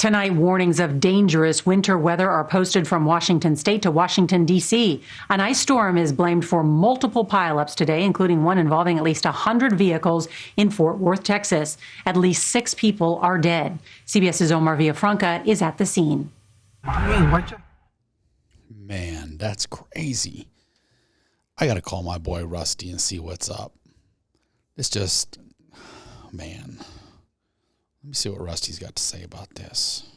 Tonight, warnings of dangerous winter weather are posted from Washington state to Washington, D.C. An ice storm is blamed for multiple pileups today, including one involving at least 100 vehicles in Fort Worth, Texas. At least 6 people are dead. CBS's Omar Villafranca is at the scene. Man, that's crazy. I got to call my boy Rusty and see what's up. It's just, man. Let me see what Rusty's got to say about this.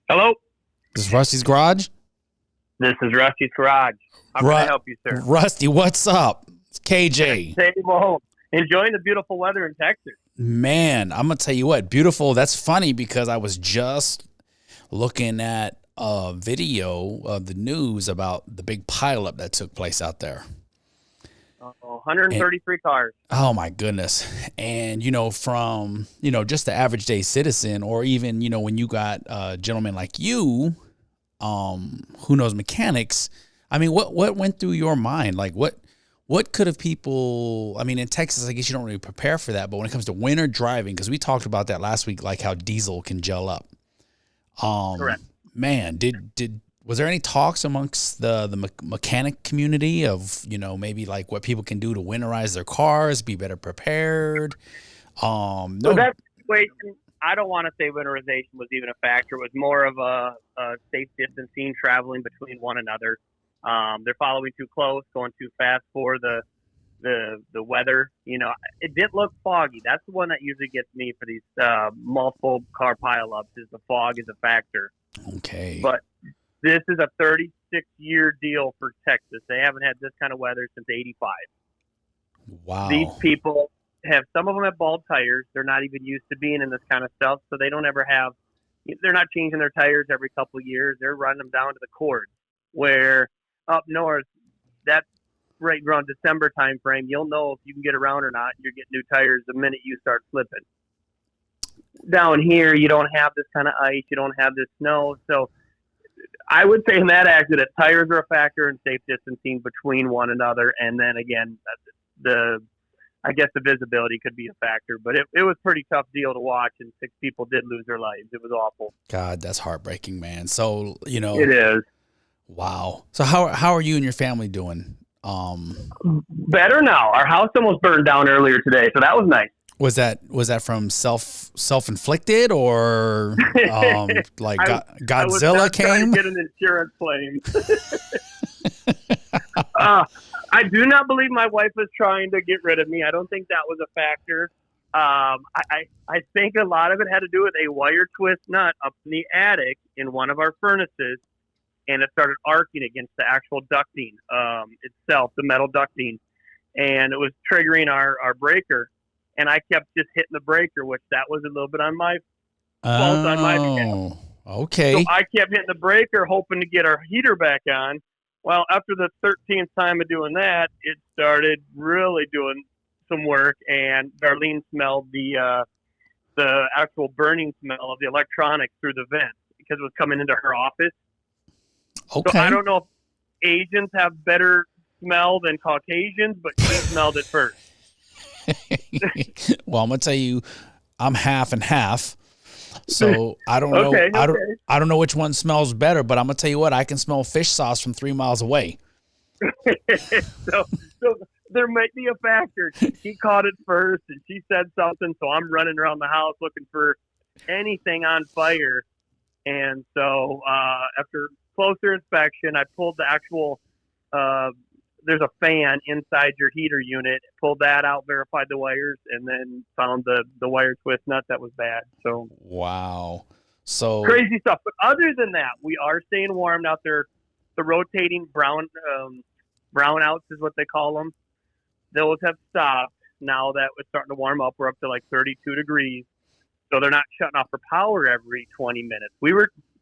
Hello? This is Rusty's Garage? This is Rusty's Garage. How can I help you, sir? Rusty, what's up? It's KJ. Same home. Enjoying the beautiful weather in Texas. Man, I'm going to tell you what, beautiful. That's funny because I was just looking at a video of the news about the big pileup that took place out there. 133 cars. Oh my goodness. And, from, just the average day citizen, or even, when you got a gentleman like you, who knows mechanics. I mean, what went through your mind? Like what could have people, I mean, in Texas, I guess you don't really prepare for that, but when it comes to winter driving, because we talked about that last week, like how diesel can gel up. Correct. Man, was there any talks amongst the mechanic community of, maybe like what people can do to winterize their cars, be better prepared? So that situation, I don't want to say winterization was even a factor. It was more of a safe distancing, traveling between one another. They're following too close, going too fast for the weather. It didn't look foggy. That's the one that usually gets me for these multiple car pileups, is the fog is a factor. Okay. But this is a 36-year deal for Texas. They haven't had this kind of weather since '85. Wow. These people some of them have bald tires. They're not even used to being in this kind of stuff, so they don't ever have. They're not changing their tires every couple of years. They're running them down to the cord. Where up north, that's right around December time frame. You'll know if you can get around or not. You're getting new tires the minute you start slipping. Down here, you don't have this kind of ice. You don't have this snow. So I would say in that accident, tires are a factor and safe distancing between one another. And then again, I guess the visibility could be a factor. But it was a pretty tough deal to watch, and 6 people did lose their lives. It was awful. God, that's heartbreaking, man. So, It is. Wow. So how are you and your family doing? Better now. Our house almost burned down earlier today, so that was nice. Was that from self-inflicted, or like Godzilla came? I was get an insurance claim. I do not believe my wife was trying to get rid of me. I don't think that was a factor. I think a lot of it had to do with a wire twist nut up in the attic in one of our furnaces, and it started arcing against the actual ducting itself, the metal ducting, and it was triggering our breaker. And I kept just hitting the breaker, which that was a little bit on my fault on my behalf. Okay. So I kept hitting the breaker, hoping to get our heater back on. Well, after the 13th time of doing that, it started really doing some work, and Darlene smelled the actual burning smell of the electronics through the vent because it was coming into her office. Okay. So I don't know if Asians have better smell than Caucasians, but she smelled it first. Well, I'm gonna tell you, I'm half and half, so I don't know. Okay. I don't know which one smells better, but I'm gonna tell you what, I can smell fish sauce from 3 miles away. so there might be a factor. She caught it first, and she said something, so I'm running around the house looking for anything on fire. And so after closer inspection, I pulled the actual. There's a fan inside your heater unit. Pulled that out, verified the wires, and then found the wire twist nut that was bad. So wow, so crazy stuff. But other than that, we are staying warm out there. The rotating brownouts is what they call them. Those have stopped now that it's starting to warm up. We're up to like 32 degrees, so they're not shutting off for power every 20 minutes.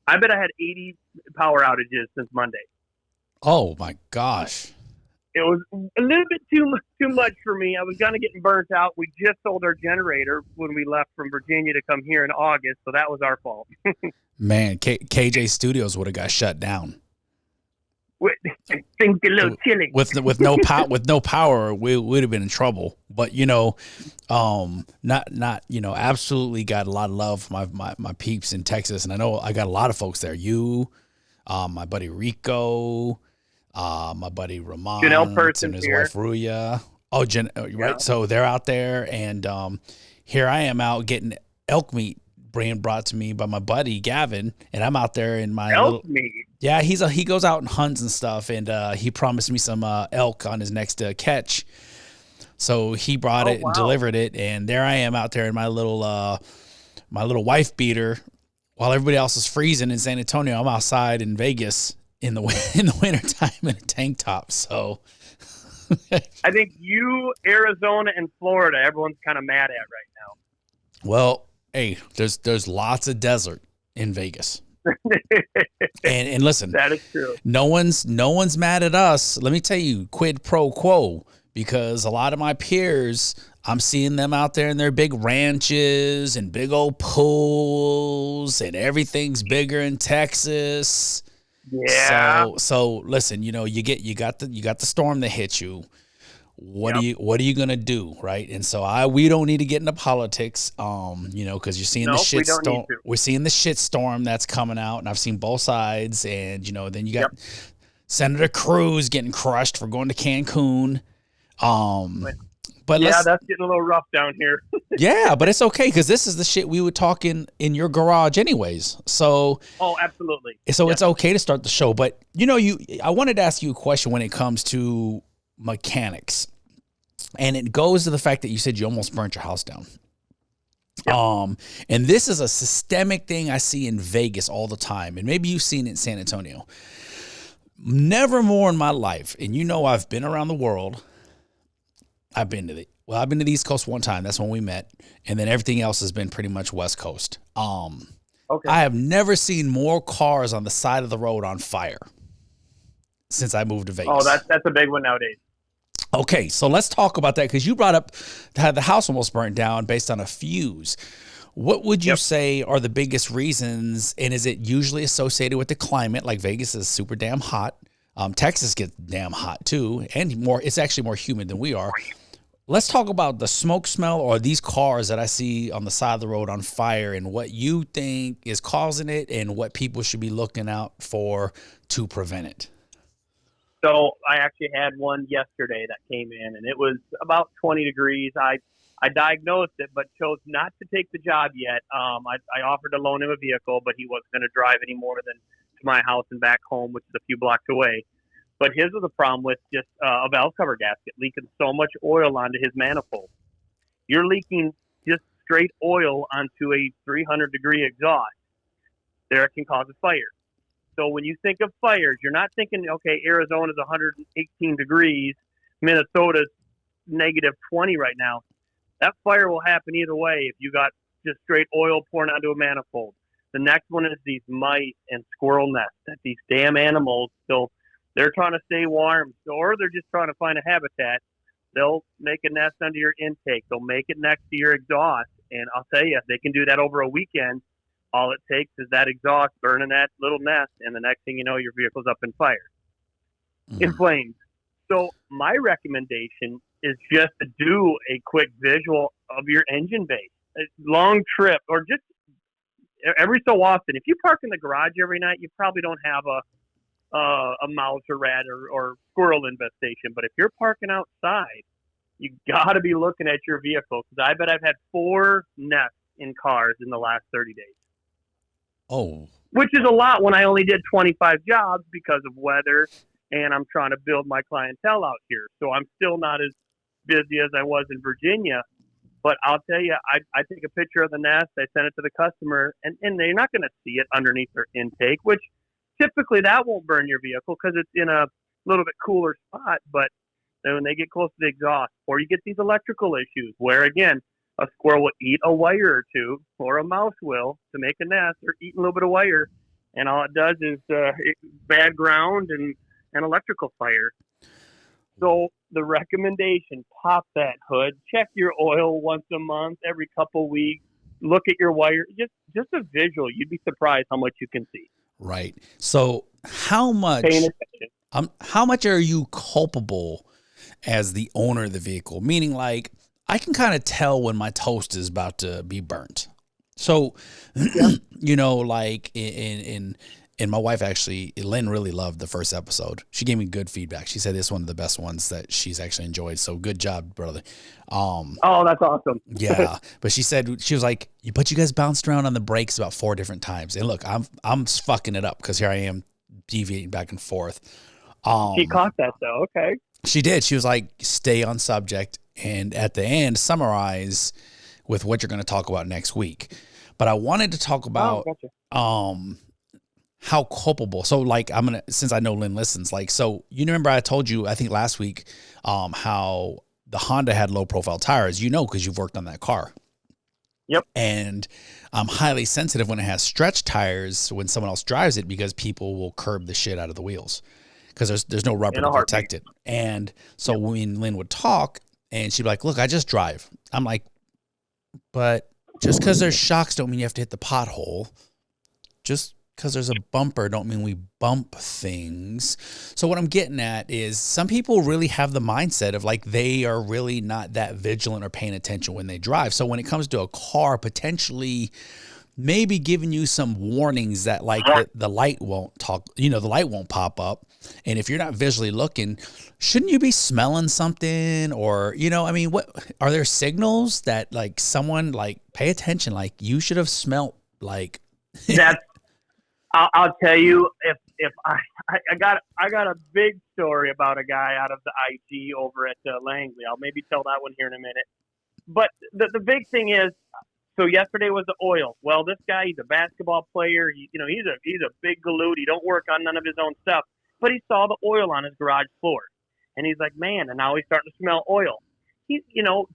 I bet I had 80 power outages since Monday. Oh my gosh. It was a little bit too much for me. I was kind of getting burnt out. We just sold our generator when we left from Virginia to come here in August, so that was our fault. Man, KJ Studios would have got shut down. Things get a little chilly. With no power, we would have been in trouble. But not absolutely got a lot of love from my peeps in Texas, and I know I got a lot of folks there. You, my buddy Rico, my buddy Ramon, Janelle and his here. wife Ruya. Oh, right. So they're out there, and here I am out getting elk meat being brought to me by my buddy Gavin, and I'm out there in my elk meat. Yeah, he goes out and hunts and stuff, and he promised me some elk on his next catch. So he brought it and delivered it, and there I am out there in my little wife beater, while everybody else is freezing in San Antonio. I'm outside in Vegas in the wintertime in a tank top. So I think you, Arizona, and Florida, everyone's kind of mad at right now. Well, hey, there's lots of desert in Vegas. and listen, that is true. No one's mad at us. Let me tell you, quid pro quo, because a lot of my peers, I'm seeing them out there in their big ranches and big old pools, and everything's bigger in Texas. Yeah. So listen, you got the storm that hits you. What are you gonna do, right? And so we don't need to get into politics, because you're seeing the shit storm. We're seeing the shit storm that's coming out, and I've seen both sides. And then you got Senator Cruz getting crushed for going to Cancun. But that's getting a little rough down here. Yeah, but it's okay, because this is the shit we would talk in your garage anyways. So absolutely. So it's okay to start the show, but I wanted to ask you a question when it comes to mechanics, and it goes to the fact that you said you almost burnt your house down. Yep. And this is a systemic thing I see in Vegas all the time, and maybe you've seen it in San Antonio. Never more in my life, and I've been around the world. I've been to the East Coast one time. That's when we met, and then everything else has been pretty much West Coast. Okay. I have never seen more cars on the side of the road on fire since I moved to Vegas. Oh, that's a big one nowadays. Okay, so let's talk about that, because you brought up the house almost burnt down based on a fuse. What would you say are the biggest reasons, and is it usually associated with the climate? Like Vegas is super damn hot. Texas gets damn hot too, and it's actually more humid than we are. Let's talk about the smoke smell or these cars that I see on the side of the road on fire, and what you think is causing it and what people should be looking out for to prevent it. So I actually had one yesterday that came in, and it was about 20 degrees. I diagnosed it, but chose not to take the job yet. I offered to loan him a vehicle, but he wasn't going to drive any more than to my house and back home, which is a few blocks away. But his was a problem with just a valve cover gasket leaking so much oil onto his manifold. You're leaking just straight oil onto a 300-degree exhaust. There it can cause a fire. So when you think of fires, you're not thinking, okay, Arizona's 118 degrees, Minnesota's negative 20 right now. That fire will happen either way if you got just straight oil pouring onto a manifold. The next one is these mice and squirrel nests that these damn animals, they're trying to stay warm, or they're just trying to find a habitat. They'll make a nest under your intake. They'll make it next to your exhaust. And I'll tell you, they can do that over a weekend. All it takes is that exhaust burning that little nest, and the next thing you know, your vehicle's up in fire, in flames. So my recommendation is just to do a quick visual of your engine bay. A long trip, or just every so often. If you park in the garage every night, you probably don't have a mouse or rat or squirrel infestation. But if you're parking outside, you got to be looking at your vehicle, because I bet I've had 4 nests in cars in the last 30 days. Oh. Which is a lot when I only did 25 jobs because of weather, and I'm trying to build my clientele out here. So I'm still not as busy as I was in Virginia. But I'll tell you, I take a picture of the nest, I send it to the customer, and they're not going to see it underneath their intake, which typically that won't burn your vehicle because it's in a little bit cooler spot. But then when they get close to the exhaust, or you get these electrical issues where, again, a squirrel will eat a wire or two, or a mouse will, to make a nest, or eat a little bit of wire, and all it does is bad ground and electrical fire. So the recommendation, pop that hood, check your oil once a month, every couple weeks, look at your wire, just a visual. You'd be surprised how much you can see. Right. So how much How much are you culpable as the owner of the vehicle? Meaning, like, I can kind of tell when my toast is about to be burnt. So, you know, like and my wife actually, Lynn really loved the first episode. She gave me good feedback. She said it's one of the best ones that she's actually enjoyed. So good job, brother. Oh, that's awesome. Yeah, but she said, she was like, but you guys bounced around on the brakes about 4 different times. And look, I'm fucking it up because here I am deviating back and forth. She caught that though. Okay. She did. She was like, stay on subject, and at the end, summarize with what you're going to talk about next week. But I wanted to talk about how culpable. So like, since I know Lynn listens, like, so you remember I told you, I think last week, how the Honda had low profile tires, you know, because you've worked on that car. Yep. And I'm highly sensitive when it has stretch tires when someone else drives it, because people will curb the shit out of the wheels because there's no rubber to protect it. And so when Lynn would talk and she'd be like, look, I just drive. I'm like, but just because there's shocks don't mean you have to hit the pothole. Just because there's a bumper don't mean we bump things. So what I'm getting at is some people really have the mindset of like they are really not that vigilant or paying attention when they drive. So when it comes to a car, potentially maybe giving you some warnings that like the light won't talk, you know, the light won't pop up. And if you're not visually looking, shouldn't you be smelling something? Or, you know, I mean, what are there signals that like someone like pay attention? Like you should have smelt like that's, I'll tell you, if I got a big story about a guy out of the IG over at Langley. I'll maybe tell that one here in a minute. But the big thing is, so yesterday was the oil. Well, this guy, he's a basketball player. He's a big galoot. He don't work on none of his own stuff. But he saw the oil on his garage floor, and he's like, man. And now he's starting to smell oil. He,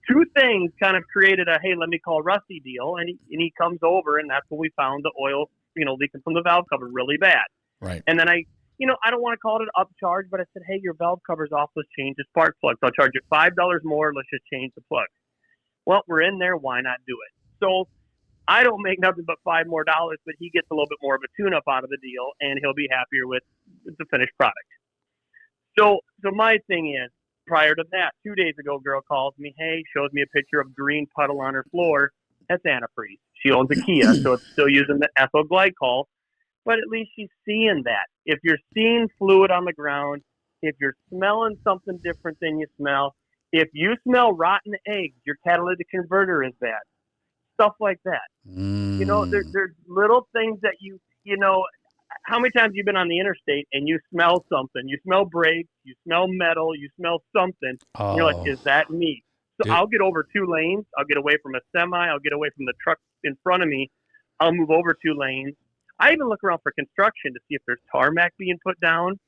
two things kind of created a hey, let me call Rusty deal. And he comes over, and that's when we found the oil, leaking from the valve cover really bad. Right. And then I don't want to call it an upcharge, but I said, hey, your valve cover's off. Let's change the spark plug. So I'll charge you $5 more. Let's just change the plug. Well, we're in there. Why not do it? So I don't make nothing but $5 more, but he gets a little bit more of a tune-up out of the deal, and he'll be happier with the finished product. So my thing is, prior to that, 2 days ago, girl calls me, hey, shows me a picture of green puddle on her floor. That's antifreeze. She owns a Kia, so it's still using the ethyl glycol, but at least she's seeing that. If you're seeing fluid on the ground, if you're smelling something different than you smell, if you smell rotten eggs, your catalytic converter is bad. Stuff like that. There's little things that how many times have you been on the interstate and you smell something? You smell brakes, you smell metal, you smell something. And you're like, is that me? So I'll get over 2 lanes. I'll get away from a semi. I'll get away from the truck in front of me. I'll move over 2 lanes. I even look around for construction to see if there's tarmac being put down.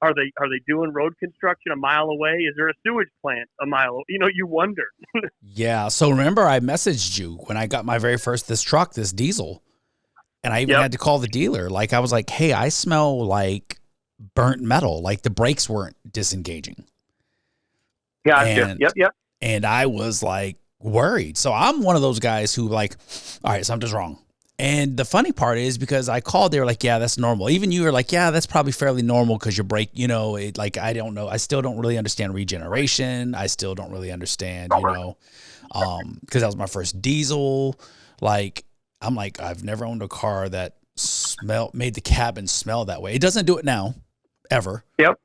Are they doing road construction a mile away? Is there a sewage plant a mile away? You wonder. Yeah. So remember I messaged you when I got my very first, this diesel, and I even had to call the dealer. Like I was like, hey, I smell like burnt metal. Like the brakes weren't disengaging. Gotcha. Yep. And I was like worried. So I'm one of those guys who like, all right, something's wrong. And the funny part is because I called, they were like, yeah, that's normal. Even you were like, yeah, that's probably fairly normal because your brake, I don't know. I still don't really understand regeneration. I still don't really understand, because that was my first diesel. Like, I'm like, I've never owned a car that made the cabin smell that way. It doesn't do it now, ever. Yep.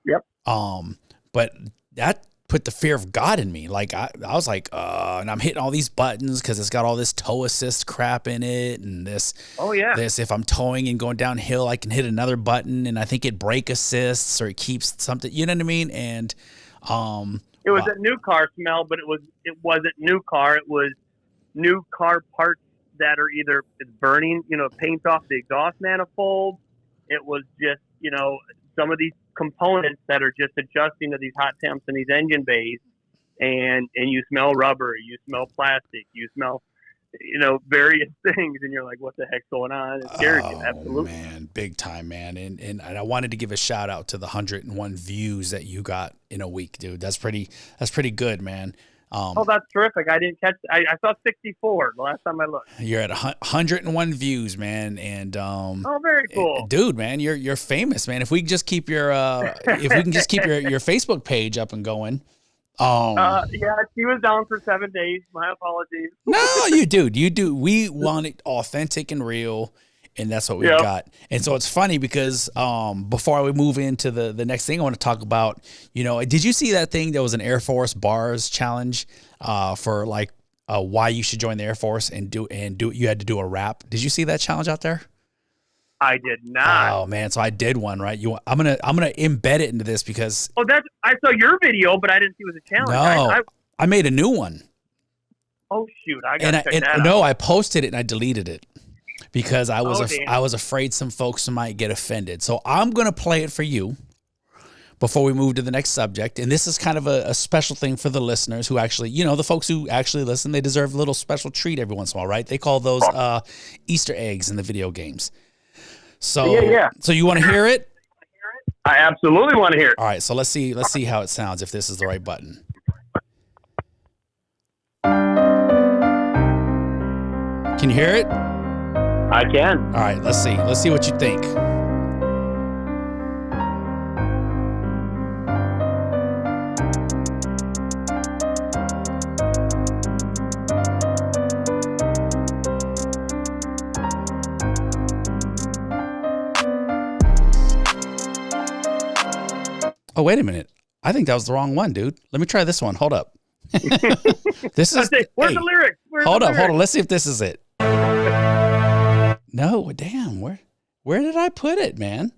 But that put the fear of God in me. Like I was like, and I'm hitting all these buttons because it's got all this tow assist crap in it, and this. Oh yeah. This, if I'm towing and going downhill, I can hit another button, and I think it brake assists or it keeps something. You know what I mean? And it was a new car smell, but it wasn't new car. It was new car parts that are either it's burning, paint off the exhaust manifold. It was just some of these components that are just adjusting to these hot temps in these engine bays, and you smell rubber, you smell plastic, you smell various things, and you're like, what the heck's going on? It scares you. Absolutely, man, big time, man. And I wanted to give a shout out to the 101 views that you got in a week, dude. That's pretty good, man. Oh, that's terrific. I didn't catch. I saw 64 the last time I looked. You're at 101 views, man, and Oh, very cool. dude, man, you're famous, man. If we can just keep your if we can just keep your Facebook page up and going. Yeah, she was down for 7 days. My apologies. No, you do. We want it authentic and real, and that's what we got. And so it's funny because before we move into the next thing I want to talk about, did you see that thing that was an Air Force bars challenge for like why you should join the Air Force and do you had to do a rap? Did you see that challenge out there? I did not. Oh man, so I did one, right? I'm gonna embed it into this because I saw your video, but I didn't see it was a challenge. No, I made a new one. Oh shoot, I gotta check that out. No, I posted it and I deleted it because I was afraid some folks might get offended. So I'm gonna play it for you before we move to the next subject. And this is kind of a special thing for the listeners who actually, the folks who actually listen, they deserve a little special treat every once in a while, right? They call those Easter eggs in the video games. So, So you want to hear it? I absolutely want to hear it. All right, so let's see how it sounds if this is the right button. Can you hear it? I can. All right, let's see what you think. Oh, wait a minute. I think that was the wrong one, dude. Let me try this one. Hold up. This is. Where's the lyrics? Hold up. Let's see if this is it. No, damn. Where did I put it, man?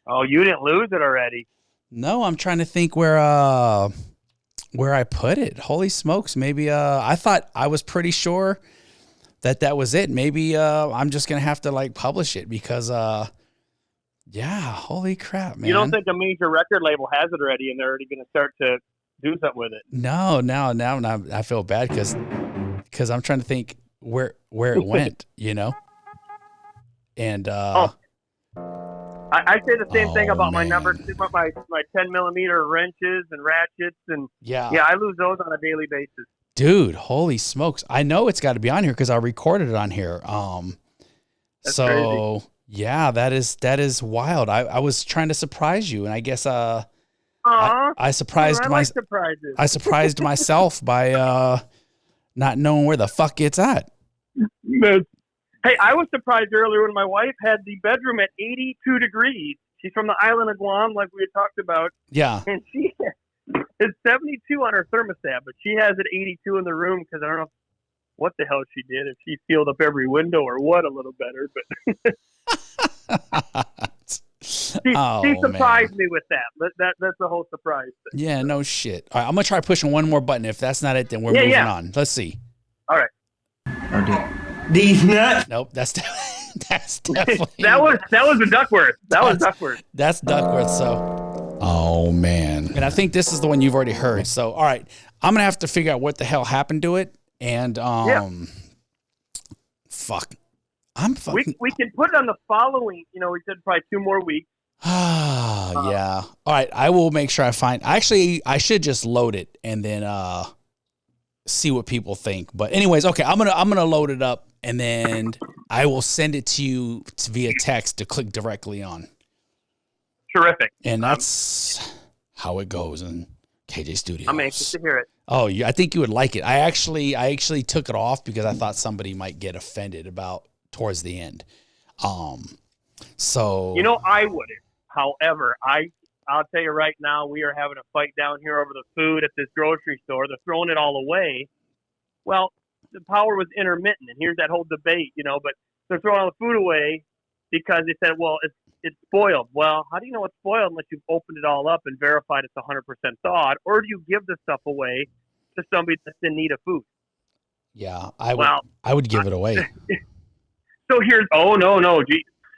Oh, you didn't lose it already. No, I'm trying to think where I put it. Holy smokes. Maybe I thought I was pretty sure that was it. Maybe I'm just going to have to like publish it because yeah, holy crap, man. You don't think a major record label has it already and they're already going to start to do something with it? No, now I feel bad because I'm trying to think where it went, And I say the same thing about my numbers, my 10 millimeter wrenches and ratchets, and I lose those on a daily basis. Dude, holy smokes! I know it's got to be on here because I recorded it on here. That's so crazy. Yeah, that is wild. I was trying to surprise you, and I guess I surprised surprises. I surprised myself by not knowing where the fuck it's at. Hey, I was surprised earlier when my wife had the bedroom at 82 degrees. She's from the island of Guam, like we had talked about. Yeah. And she is 72 on her thermostat, but she has it 82 in the room because I don't know what the hell she did, if she sealed up every window or what, a little better. But she surprised me with that. That's the whole surprise thing. Yeah, no shit. All right, I'm going to try pushing one more button. If that's not it, then we're moving on. Let's see. All right. These nuts. Nope, that's definitely that was the Duckworth. Was Duckworth. That's Duckworth. So, oh man, and I think this is the one you've already heard. So, all right, I'm gonna have to figure out what the hell happened to it, and fuck, I'm fucking. We can put it on the following. We said probably 2 more weeks. Yeah. All right, I will make sure I find. Actually, I should just load it and then see what people think. But anyways, okay, I'm gonna load it up. And then I will send it to you via text to click directly on. Terrific. And that's how it goes in KJ Studios. I'm anxious to hear it. Oh, yeah, I think you would like it. I actually took it off because I thought somebody might get offended about towards the end. So I wouldn't. However, I'll tell you right now, we are having a fight down here over the food at this grocery store. They're throwing it all away. Well, the power was intermittent, and here's that whole debate, but they're throwing all the food away because they said, well, it's spoiled. Well, how do you know it's spoiled unless you've opened it all up and verified it's 100% thawed, or do you give the stuff away to somebody that's in need of food? Yeah, I would give it away. So here's, no,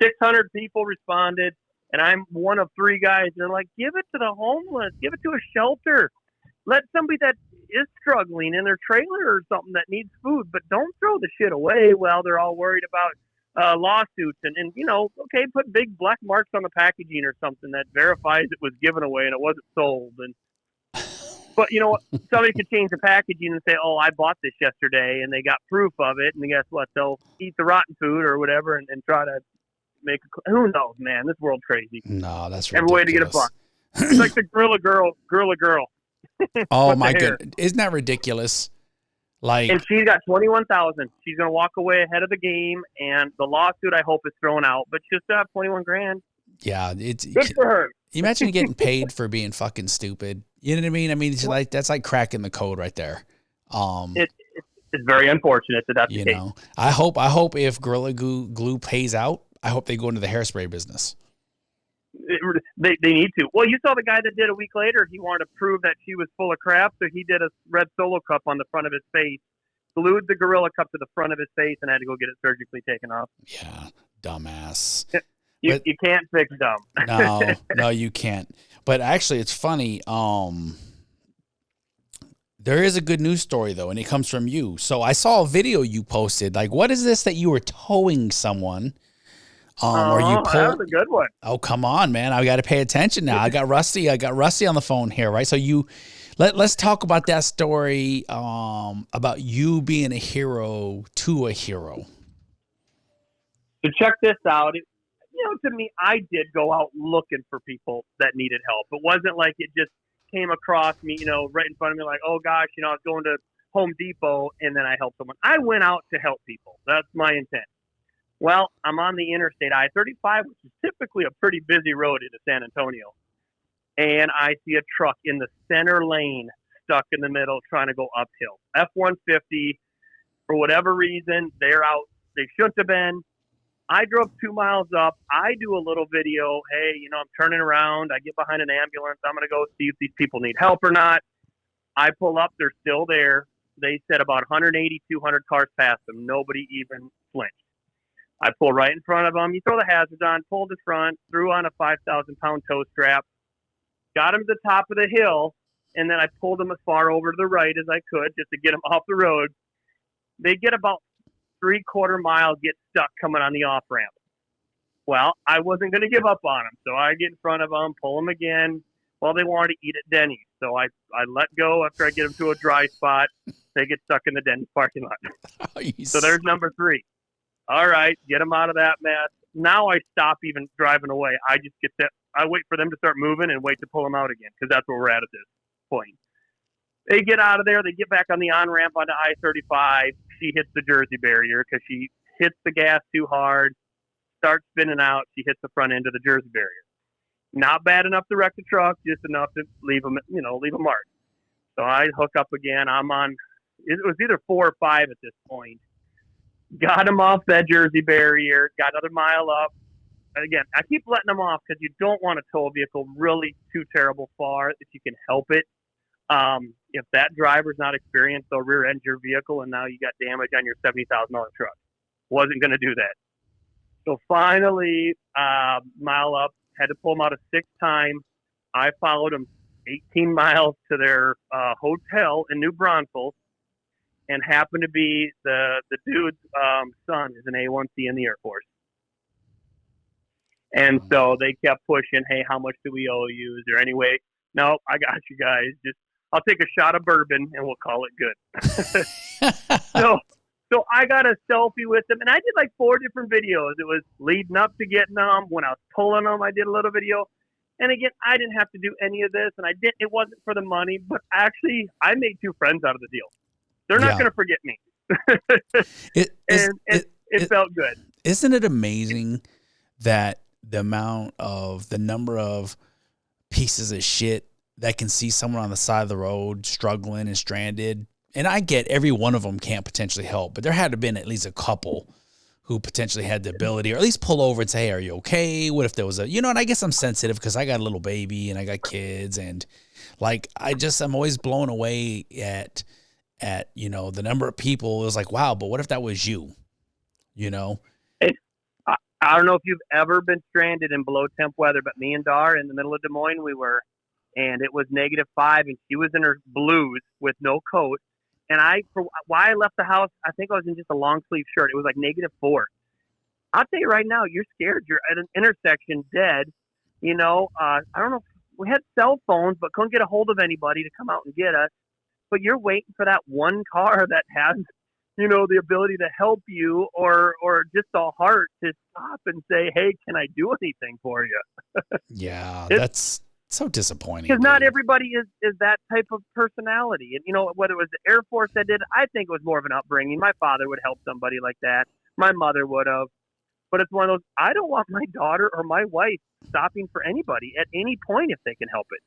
600 people responded, and I'm one of 3 guys. They're like, give it to the homeless, give it to a shelter. Let somebody that is struggling in their trailer or something that needs food, but don't throw the shit away while they're all worried about lawsuits and okay, put big black marks on the packaging or something that verifies it was given away and it wasn't sold. And But you know what? Somebody could change the packaging and say, "Oh, I bought this yesterday," and they got proof of it. And guess what? They'll eat the rotten food or whatever, and try to make. Who knows, man? This world's crazy. No, that's ridiculous. Every way to get a buck. It's like the gorilla girl. Oh my goodness, isn't that ridiculous? Like, and she's got 21,000. She's gonna walk away ahead of the game, and the lawsuit I hope is thrown out. But she'll still have 21 grand. yeah, it's Good for her. Imagine getting paid for being fucking stupid. You know what I mean? I mean, it's like that's like cracking the code right there. It's very unfortunate that that's the case. I hope if Gorilla Glue pays out, I hope they go into the hairspray business. They need to. Well, you saw the guy that did a week later. He wanted to prove that she was full of crap, so he did a red Solo cup on the front of his face, glued the Gorilla cup to the front of his face, and had to go get it surgically taken off. Yeah, dumbass. You can't fix dumb. No, you can't. But actually, it's funny. There is a good news story, though, and it comes from you. So I saw a video you posted. Like, what is this that you were towing someone? Or you pulled... That was a good one. Oh, come on, man. I got to pay attention now. I got Rusty on the phone here, right? So let's talk about that story about you being a hero to a hero. So check this out. To me, I did go out looking for people that needed help. It wasn't like it just came across me, right in front of me like, oh gosh, I was going to Home Depot and then I helped someone. I went out to help people. That's my intent. Well, I'm on the interstate I-35, which is typically a pretty busy road into San Antonio. And I see a truck in the center lane stuck in the middle trying to go uphill. F-150, for whatever reason, they're out. They shouldn't have been. I drove 2 miles up. I do a little video. Hey, I'm turning around. I get behind an ambulance. I'm going to go see if these people need help or not. I pull up. They're still there. They said about 180, 200 cars past them. Nobody even flinched. I pull right in front of them. You throw the hazards on, pulled the front, threw on a 5,000-pound tow strap, got him to the top of the hill, and then I pulled them as far over to the right as I could just to get them off the road. They get about 3/4 mile, get stuck coming on the off-ramp. Well, I wasn't going to give up on them, so I get in front of them, pull them again. Well, they wanted to eat at Denny's, so I let go after I get them to a dry spot. They get stuck in the Denny's parking lot. So there's number 3. All right, get them out of that mess. Now I stop even driving away. I just I wait for them to start moving and wait to pull them out again because that's where we're at this point. They get out of there. They get back on the on-ramp onto I-35. She hits the Jersey barrier because she hits the gas too hard, starts spinning out. She hits the front end of the Jersey barrier. Not bad enough to wreck the truck, just enough to leave a mark. So I hook up again. I'm on, it was either 4 or 5 at this point. Got him off that Jersey barrier, got another mile up. Again, I keep letting them off because you don't want to tow a vehicle really too terrible far if you can help it. If that driver's not experienced, they'll rear-end your vehicle, and now you got damage on your $70,000 truck. Wasn't going to do that. So finally, mile up, had to pull them out a 6th time. I followed them 18 miles to their hotel in New Braunfels, and happened to be the dude's son is an A1C in the Air Force. And so they kept pushing, hey, how much do we owe you? Is there any way? No, I got you guys. Just I'll take a shot of bourbon and we'll call it good. So I got a selfie with them, and I did like 4 different videos. It was leading up to getting them. When I was pulling them, I did a little video. And again, I didn't have to do any of this, and it wasn't for the money, but actually I made 2 friends out of the deal. They're not going to forget me. It felt good. Isn't it amazing that the number of pieces of shit that can see someone on the side of the road struggling and stranded? And I get every one of them can't potentially help, but there had to have been at least a couple who potentially had the ability, or at least pull over and say, hey, are you okay? What if there was and I guess I'm sensitive because I got a little baby and I got kids, and like, I'm always blown away at the number of people. It was like, wow, but what if that was you? I don't know if you've ever been stranded in below temp weather, but me and Dar in the middle of Des Moines, we were, and it was -5, and she was in her blues with no coat. And why I left the house, I think I was in just a long sleeve shirt. It was like -4. I'll tell you right now, you're scared. You're at an intersection dead. I don't know we had cell phones, but couldn't get a hold of anybody to come out and get us. But you're waiting for that one car that has, the ability to help you or just a heart to stop and say, hey, can I do anything for you? Yeah, that's so disappointing. Because not everybody is that type of personality. And, whether it was the Air Force that did it, I think it was more of an upbringing. My father would help somebody like that. My mother would have. But it's one of those, I don't want my daughter or my wife stopping for anybody at any point if they can help it.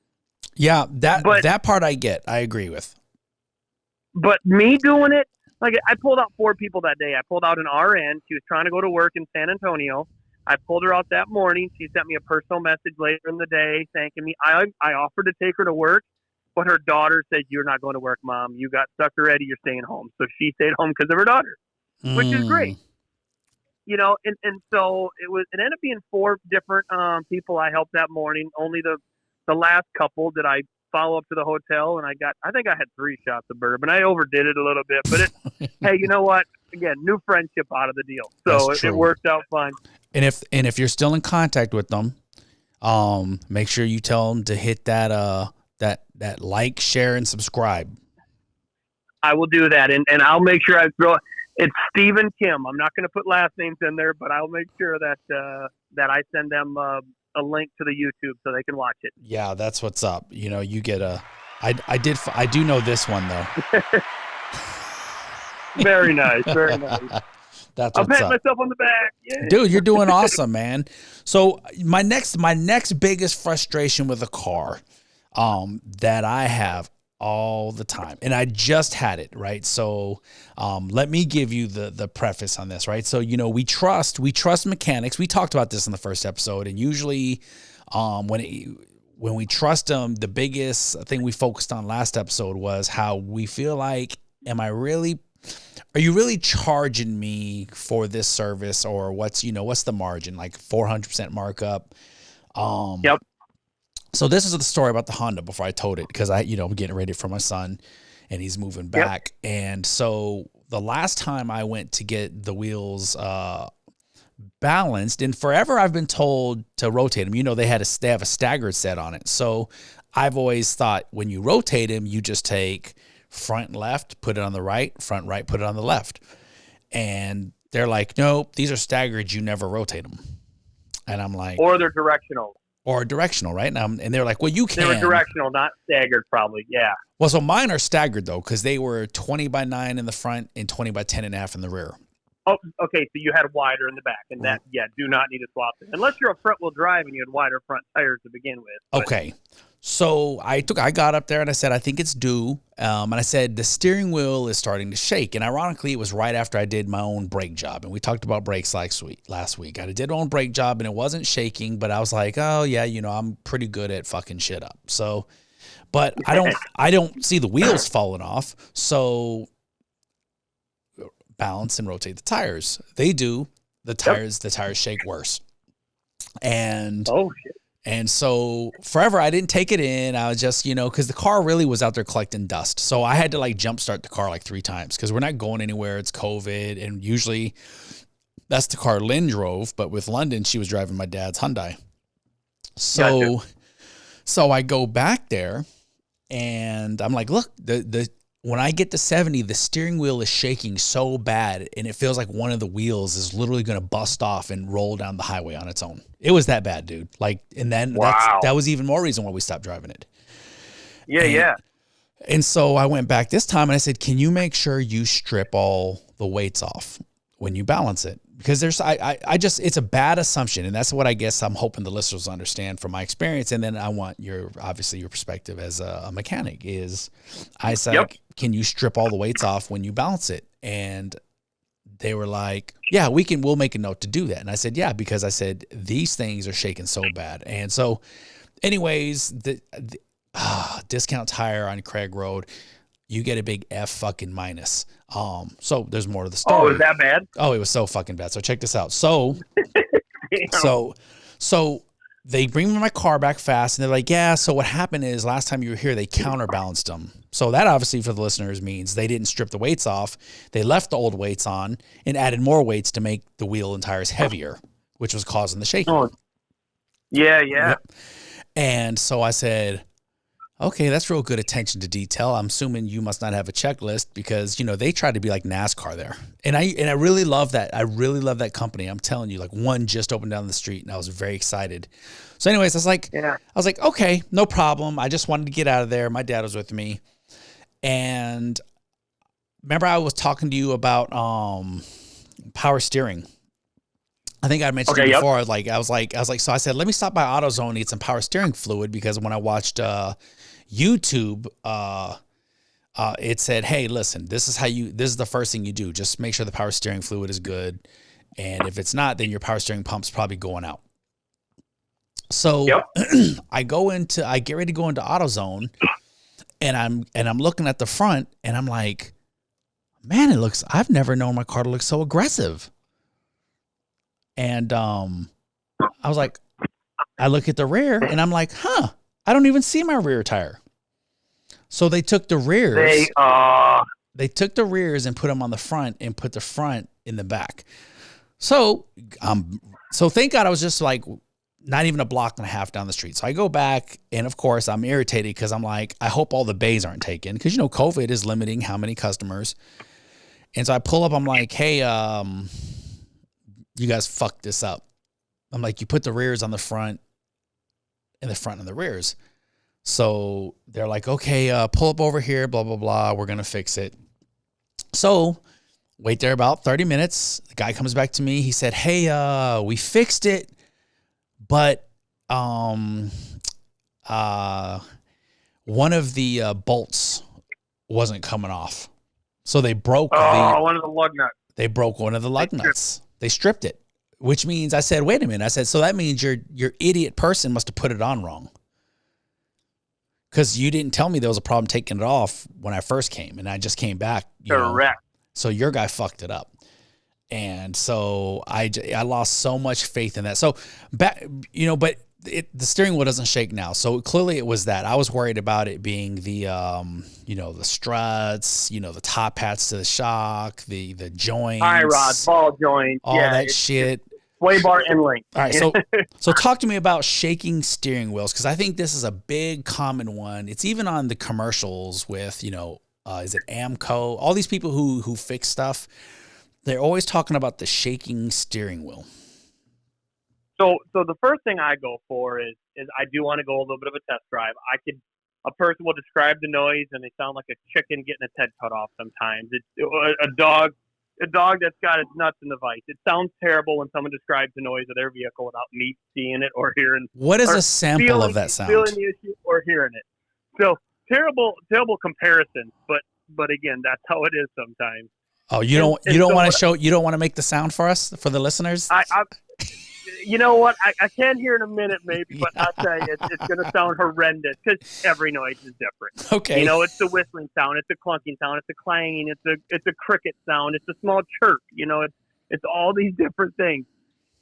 Yeah, that part I get. I agree with. But me doing it, like I pulled out 4 people that day. I pulled out an RN. She was trying to go to work in San Antonio. I pulled her out that morning. She sent me a personal message later in the day thanking me. I offered to take her to work, but her daughter said, you're not going to work, Mom. You got stuck already. You're staying home. So she stayed home because of her daughter, which is great. And so it ended up being 4 different people I helped that morning. Only the last couple did I follow up to the hotel, and I think I had 3 shots of bourbon. I overdid it a little bit, but hey, you know what? Again, new friendship out of the deal. So it worked out fine. And if you're still in contact with them, make sure you tell them to hit that like, share, and subscribe. I will do that, and I'll make sure I throw. It's Steve and Kim. I'm not going to put last names in there, but I'll make sure that I send them a link to the YouTube so they can watch it. Yeah, that's what's up. You get I do know this one though. Very nice, very nice. That's I'm what's patting up. myself on the back. Yay. Dude, you're doing awesome, man. So my next biggest frustration with a car that I have all the time, and I just had it, right? So let me give you the preface on this, right? So we trust mechanics. We talked about this in the first episode, and usually when we trust them, the biggest thing we focused on last episode was how we feel like, are you really charging me for this service, or what's the margin, like 400% markup? Yep. So this is the story about the Honda before I towed it, because I'm getting ready for my son and he's moving back. Yep. And so the last time I went to get the wheels balanced, and forever I've been told to rotate them. They have a staggered set on it. So I've always thought when you rotate them, you just take front left, put it on the right, front right, put it on the left. And they're like, nope, these are staggered. You never rotate them. And I'm like, or they're directional. Or directional, right? And they're like, well, you can. They were directional, not staggered, probably. Yeah. Well, so mine are staggered, though, because they were 20x9 in the front and 20x10.5 in the rear. Oh, okay. So you had wider in the back, and that, do not need to swap it. Unless you're a front-wheel drive and you had wider front tires to begin with. But. Okay. So I got up there and I said, I think it's due. And I said, the steering wheel is starting to shake. And ironically, it was right after I did my own brake job. And we talked about brakes last week. I did my own brake job and it wasn't shaking, but I was like, oh yeah, I'm pretty good at fucking shit up. So, but I don't see the wheels falling off. So balance and rotate the tires. They do. The tires shake worse. And oh shit. And so forever, I didn't take it in. I was just, because the car really was out there collecting dust. So I had to jumpstart the car 3 times because we're not going anywhere. It's COVID. And usually that's the car Lynn drove. But with London, she was driving my dad's Hyundai. So, gotcha. So I go back there and I'm like, look, when I get to 70, the steering wheel is shaking so bad and it feels like one of the wheels is literally going to bust off and roll down the highway on its own. It was that bad, dude. And then that was even more reason why we stopped driving it. Yeah. And so I went back this time and I said, can you make sure you strip all the weights off when you balance it? Because it's a bad assumption. And that's what I guess I'm hoping the listeners understand from my experience. And then I want your perspective as a mechanic is I said, can you strip all the weights off when you balance it? And they were like, yeah, we'll make a note to do that. And I said, yeah, because I said, these things are shaking so bad. And so anyways, the discount tire on Craig Road, you get a big F fucking minus. So there's more to the story. Oh, is that bad? Oh, it was so fucking bad. So check this out. So they bring my car back fast and they're like, yeah, so what happened is last time you were here, they counterbalanced them. So that obviously for the listeners means they didn't strip the weights off. They left the old weights on and added more weights to make the wheel and tires heavier, which was causing the shaking. Oh. Yeah. Yep. And so I said, okay, that's real good attention to detail. I'm assuming you must not have a checklist because, they try to be like NASCAR there. And I really love that. I really love that company. I'm telling you, like one just opened down the street and I was very excited. So anyways, I was like, okay, no problem. I just wanted to get out of there. My dad was with me. And remember I was talking to you about power steering. I think I mentioned it before. Yep. I was like, so I said, let me stop by AutoZone and get some power steering fluid because when I watched YouTube, it said, hey, listen, this is the first thing you do. Just make sure the power steering fluid is good. And if it's not, then your power steering pump's probably going out. So I get ready to go into AutoZone and I'm looking at the front and I'm like, man, I've never known my car to look so aggressive. And I was like, I look at the rear and I'm like, I don't even see my rear tire. So they took the rears. They took the rears and put them on the front and put the front in the back. So thank God I was just like not even a block and a half down the street. So I go back and of course I'm irritated because I'm like, I hope all the bays aren't taken because COVID is limiting how many customers. And so I pull up, I'm like, hey, you guys fucked this up. I'm like, you put the rears on the front and the front and the rears. So they're like, okay, pull up over here, blah, blah, blah. We're going to fix it. So wait there about 30 minutes. The guy comes back to me. He said, hey, we fixed it, but one of the bolts wasn't coming off. So they broke one of the lug nuts. They broke one of the lug nuts. They stripped it, which means I said, wait a minute. I said, so that means your idiot person must have put it on wrong. Because you didn't tell me there was a problem taking it off when I first came, and I just came back. Correct. So your guy fucked it up. And so I lost so much faith in that. So back, but the steering wheel doesn't shake now. So clearly it was that. I was worried about it being the, the struts, the top hats to the shock, the joints, tie rods, ball joints, all that shit. Sway bar end length. All right, so talk to me about shaking steering wheels because I think this is a big common one. It's even on the commercials with is it Amco? All these people who fix stuff, they're always talking about the shaking steering wheel. So the first thing I go for is I do want to go a little bit of a test drive. A person will describe the noise and they sound like a chicken getting its head cut off sometimes. It's a dog that's got its nuts in the vise. It sounds terrible when someone describes the noise of their vehicle without me seeing it or hearing. What is a sample of that sound? Feeling the issue or hearing it. So terrible comparisons, but again, that's how it is sometimes. Oh, you don't want to make the sound for us, for the listeners? You know what? I can hear in a minute maybe, but I'll tell you, it's going to sound horrendous because every noise is different. Okay. It's the whistling sound, it's the clunking sound, it's the clanging, it's a cricket sound, it's a small chirp. It's all these different things.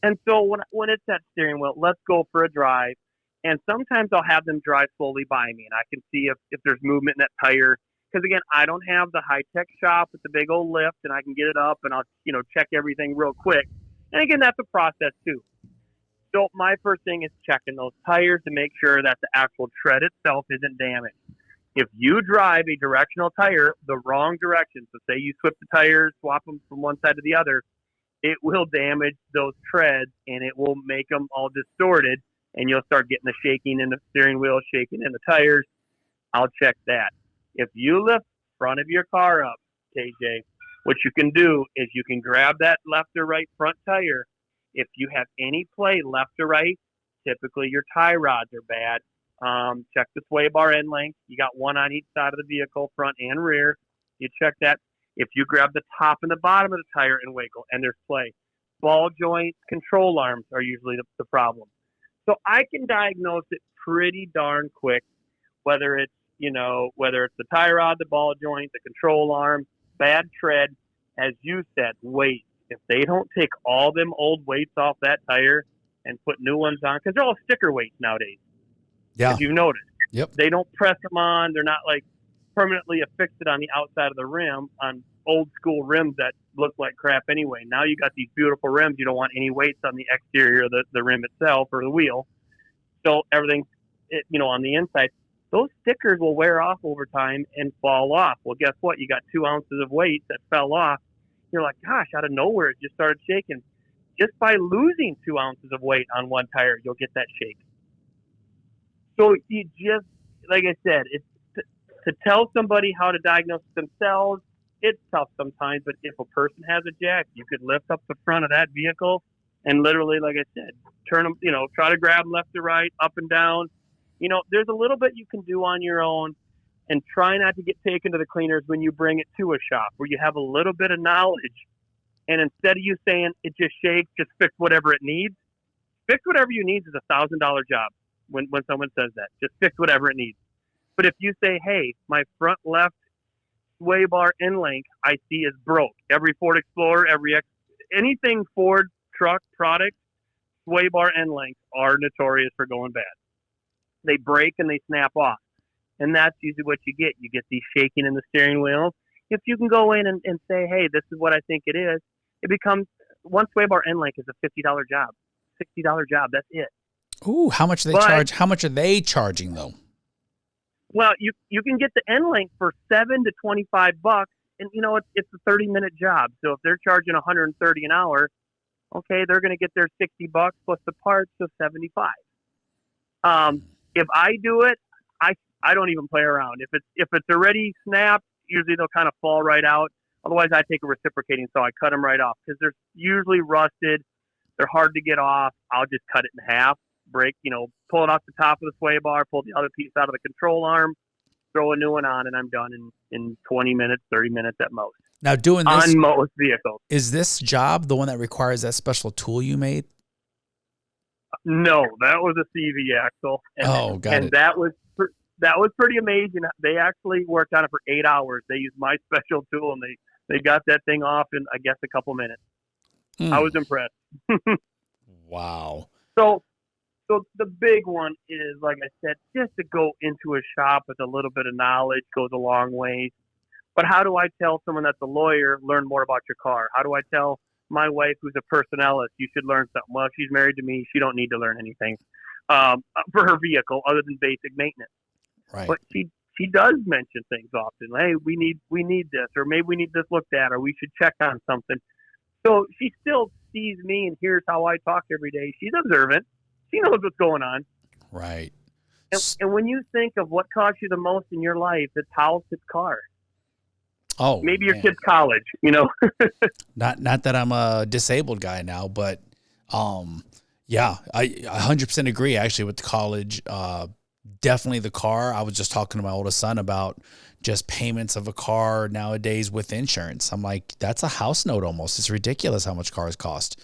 And so when it's that steering wheel, let's go for a drive. And sometimes I'll have them drive slowly by me, and I can see if there's movement in that tire. Because again, I don't have the high tech shop with the big old lift, and I can get it up and I'll check everything real quick. And again, that's a process too. So my first thing is checking those tires to make sure that the actual tread itself isn't damaged. If you drive a directional tire the wrong direction, so say you swap the tires, swap them from one side to the other, it will damage those treads and it will make them all distorted, and you'll start getting the shaking in the steering wheel, shaking in the tires. I'll check that. If you lift front of your car up, KJ, what you can do is you can grab that left or right front tire. If you have any play left or right, typically your tie rods are bad. Check the sway bar end length. You got one on each side of the vehicle, front and rear. You check that. If you grab the top and the bottom of the tire and wiggle, and there's play. Ball joints, control arms are usually the problem. So I can diagnose it pretty darn quick, whether it's the tie rod, the ball joint, the control arm, bad tread, as you said, weight. If they don't take all them old weights off that tire and put new ones on, because they're all sticker weights nowadays. Yeah. If you've noticed. Yep. They don't press them on. They're not like permanently affixed on the outside of the rim on old school rims that look like crap anyway. Now you got these beautiful rims. You don't want any weights on the exterior of the rim itself or the wheel. So everything on the inside, those stickers will wear off over time and fall off. Well, guess what? You got 2 ounces of weight that fell off. You're like, gosh, out of nowhere, it just started shaking. Just by losing 2 ounces of weight on one tire, you'll get that shake. So you just, like I said, it's to tell somebody how to diagnose themselves. It's tough sometimes, but if a person has a jack, you could lift up the front of that vehicle and literally, like I said, turn them, try to grab them left to right, up and down. There's a little bit you can do on your own, and try not to get taken to the cleaners when you bring it to a shop where you have a little bit of knowledge. And instead of you saying it just shakes, just fix whatever it needs. Fix whatever you need is $1,000 job when someone says that. Just fix whatever it needs. But if you say, hey, my front left sway bar end link I see is broke. Every Ford Explorer, anything Ford truck product, sway bar end links are notorious for going bad. They break and they snap off. And that's usually what you get. You get these shaking in the steering wheel. If you can go in and say, hey, this is what I think it is, it becomes, one sway bar end link is a $50 job, $60 job. That's it. Ooh, how much do they charge? How much are they charging though? Well, you can get the end link for $7 to $25, and it's a 30-minute job. So if they're charging $130 an hour, okay, they're going to get their $60 plus the parts, so $75. If I do it, I don't even play around. If it's already snapped, usually they'll kind of fall right out. Otherwise, I take a reciprocating saw. I cut them right off because they're usually rusted. They're hard to get off. I'll just cut it in half. Break, pull it off the top of the sway bar, pull the other piece out of the control arm, throw a new one on, and I'm done in 20 minutes, 30 minutes at most. Now, doing this on most vehicles. Is this job the one that requires that special tool you made? No, that was a CV axle. And that was pretty amazing. They actually worked on it for 8 hours. They used my special tool, and they got that thing off in, I guess, a couple minutes. I was impressed. Wow. So the big one is, like I said, just to go into a shop with a little bit of knowledge goes a long way. But how do I tell someone that's a lawyer, learn more about your car? How do I tell my wife, who's a personnelist, you should learn something? Well, she's married to me. She don't need to learn anything for her vehicle other than basic maintenance. Right. But she does mention things often. Hey, we need this, or maybe we need this looked at, or we should check on something. So she still sees me and hears how I talk every day. She's observant. She knows what's going on. Right. And when you think of what costs you the most in your life, it's house, it's car. Oh, maybe your kid's college, Not that I'm a disabled guy now, but yeah, I 100% agree actually with the college. Definitely the car. I was just talking to my oldest son about just payments of a car nowadays with insurance. I'm like, that's a house note almost. It's ridiculous how much cars cost.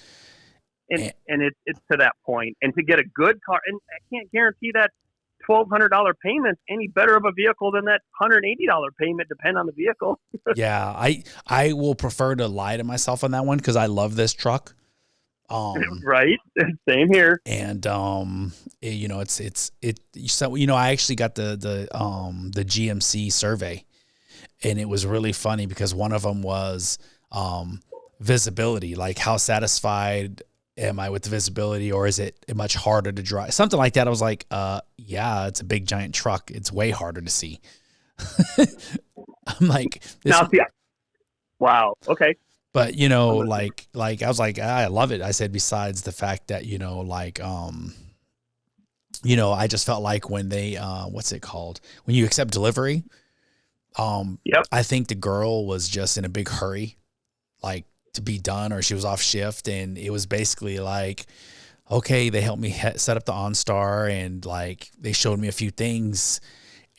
And it's to that point. And to get a good car, and I can't guarantee that $1,200 payment any better of a vehicle than that $180 payment, depend on the vehicle. Yeah, I will prefer to lie to myself on that one because I love this truck. Right, same here. And so I actually got the GMC survey, and it was really funny because one of them was visibility, like how satisfied am I with the visibility, or is it much harder to drive? Something like that. I was like, yeah, it's a big giant truck. It's way harder to see. I'm like, wow. Okay. But like I was like, I love it. I said, besides the fact that, I just felt like when they, what's it called? When you accept delivery, yep. I think the girl was just in a big hurry, like, to be done, or she was off shift, and it was basically like, okay, they helped me set up the OnStar, and like they showed me a few things,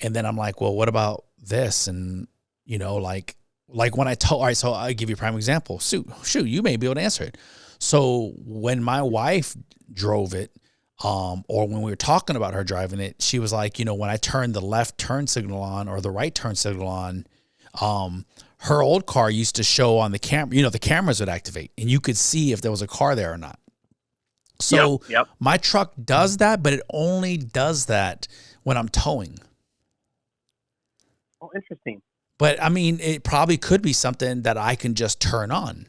and then I'm like, well, what about this? And like when I told, all right, so I'll give you a prime example. Shoot, you may be able to answer it. So when my wife drove it, or when we were talking about her driving it, she was like, when I turned the left turn signal on or the right turn signal on, her old car used to show on the camera, the cameras would activate and you could see if there was a car there or not. So yep. My truck does that, but it only does that when I'm towing. Oh, interesting. But I mean, it probably could be something that I can just turn on.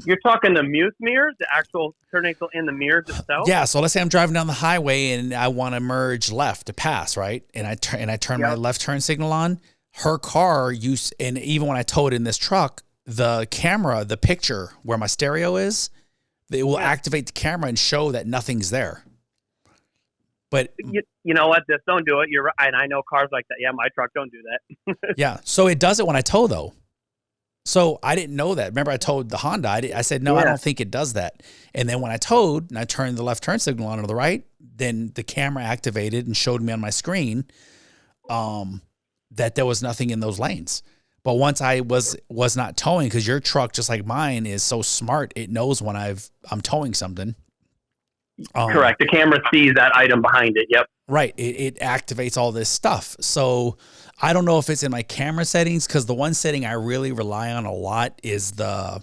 You're talking the mute mirrors, the actual turn signal in the mirrors itself? Yeah, so let's say I'm driving down the highway and I want to merge left to pass, right? And I turn my left turn signal on. Her car and even when I tow it in this truck, the camera, the picture where my stereo is, it will activate the camera and show that nothing's there. But you know what? Just don't do it. You're right. And I know cars like that. Yeah, my truck don't do that. yeah, so it does it when I tow though. So I didn't know that. Remember, I towed the Honda. I said, no, I don't think it does that. And then when I towed and I turned the left turn signal on to the right, then the camera activated and showed me on my screen that there was nothing in those lanes. But once I was not towing, because your truck, just like mine, is so smart, it knows when I'm towing something. Correct. The camera sees that item behind it. Yep. Right. It activates all this stuff. So I don't know if it's in my camera settings, because the one setting I really rely on a lot is the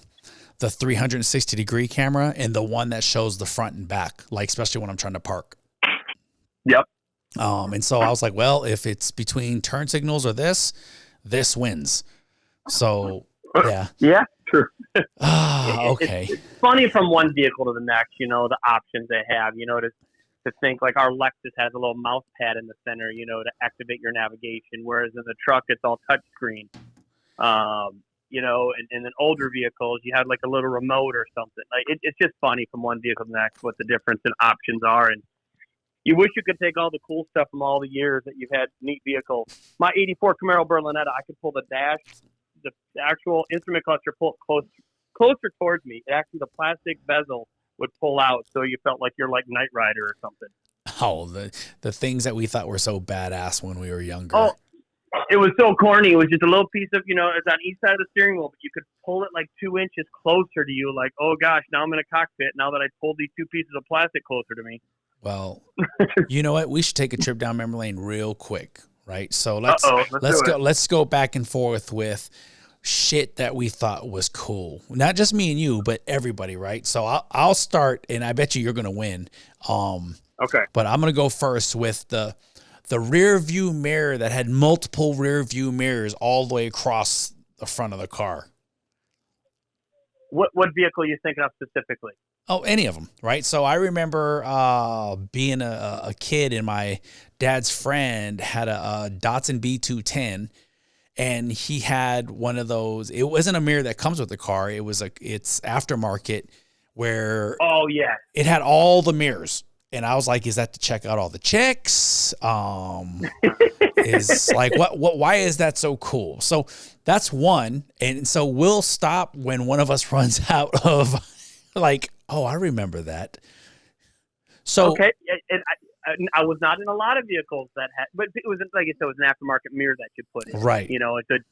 360 degree camera and the one that shows the front and back, like especially when I'm trying to park. Yep. And so I was like, well, if it's between turn signals or this wins. So yeah. Yeah, true. Okay. It's funny from one vehicle to the next, the options they have, to think like our Lexus has a little mouse pad in the center, to activate your navigation. Whereas in the truck, it's all touch screen. And in older vehicles, you had like a little remote or something. Like it's just funny from one vehicle to the next what the difference in options are. And you wish you could take all the cool stuff from all the years that you've had neat vehicles. My 84 Camaro Berlinetta, I could pull the dash, the actual instrument cluster pull closer towards me. Actually, the plastic bezel would pull out, so you felt like you're like Knight Rider or something. Oh, the things that we thought were so badass when we were younger. Oh, it was so corny. It was just a little piece of, it's on each side of the steering wheel, but you could pull it like 2 inches closer to you. Like, oh gosh, now I'm in a cockpit. Now that I pulled these two pieces of plastic closer to me. Well, you know what? We should take a trip down memory lane real quick, right? So let's go back and forth with shit that we thought was cool. Not just me and you, but everybody, right? So I'll start, and I bet you're gonna win. Okay. But I'm gonna go first with the rear view mirror that had multiple rear view mirrors all the way across the front of the car. What vehicle are you thinking of specifically? Oh, any of them, right? So I remember being a kid, and my dad's friend had a Datsun B210, and he had one of those. It wasn't a mirror that comes with the car. It's aftermarket, where it had all the mirrors. And I was like, is that to check out all the chicks? Is like, why is that so cool? So that's one. And so we'll stop when one of us runs out of like, oh, I remember that. So, okay. I was not in a lot of vehicles that had, but it was like I said, it was an aftermarket mirror that you put in. Right. It's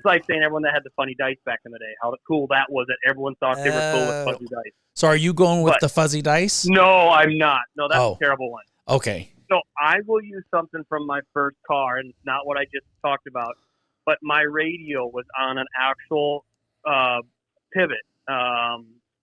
like saying everyone that had the funny dice back in the day, how cool that was that everyone thought they were cool with fuzzy dice. So are you going with the fuzzy dice? No, I'm not. No, that's a terrible one. Okay. So I will use something from my first car, and it's not what I just talked about, but my radio was on an actual pivot,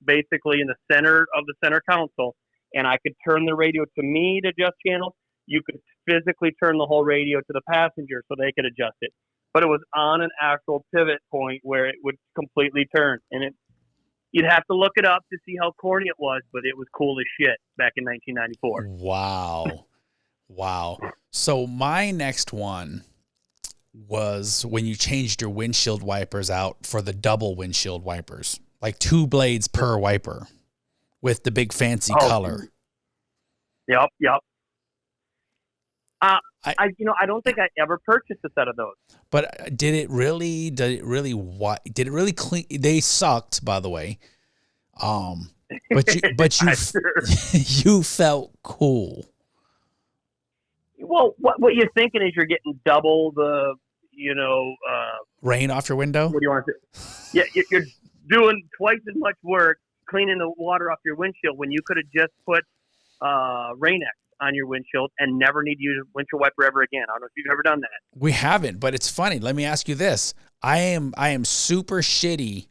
basically in the center of the center console, and I could turn the radio to me to adjust channels. You could physically turn the whole radio to the passenger so they could adjust it. But it was on an actual pivot point where it would completely turn. And you'd have to look it up to see how corny it was, but it was cool as shit back in 1994. Wow. Wow. So my next one was when you changed your windshield wipers out for the double windshield wipers, like 2 blades per wiper with the big fancy color. Yep. I don't think I ever purchased a set of those. But did it really clean? They sucked, by the way. But you you felt cool. Well, what you're thinking is you're getting double the, rain off your window. What do you want to say? Yeah, you're doing twice as much work cleaning the water off your windshield when you could have just put Rain-X on your windshield and never need to use a windshield wiper ever again. I don't know if you've ever done that. We haven't, but it's funny. Let me ask you this. I am super shitty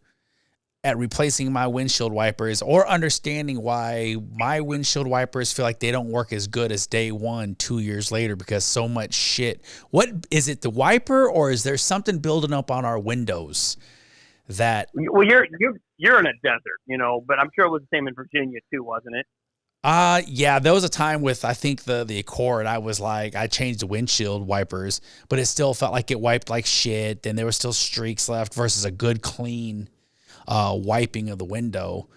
at replacing my windshield wipers or understanding why my windshield wipers feel like they don't work as good as day one, 2 years later, because so much shit. What is it, the wiper, or is there something building up on our windows that. Well, you're in a desert, you know, but I'm sure it was the same in Virginia too, wasn't it? Yeah, there was a time with, I think the Accord, I was like, I changed the windshield wipers, but it still felt like it wiped like shit, and there were still streaks left versus a good clean wiping of the window.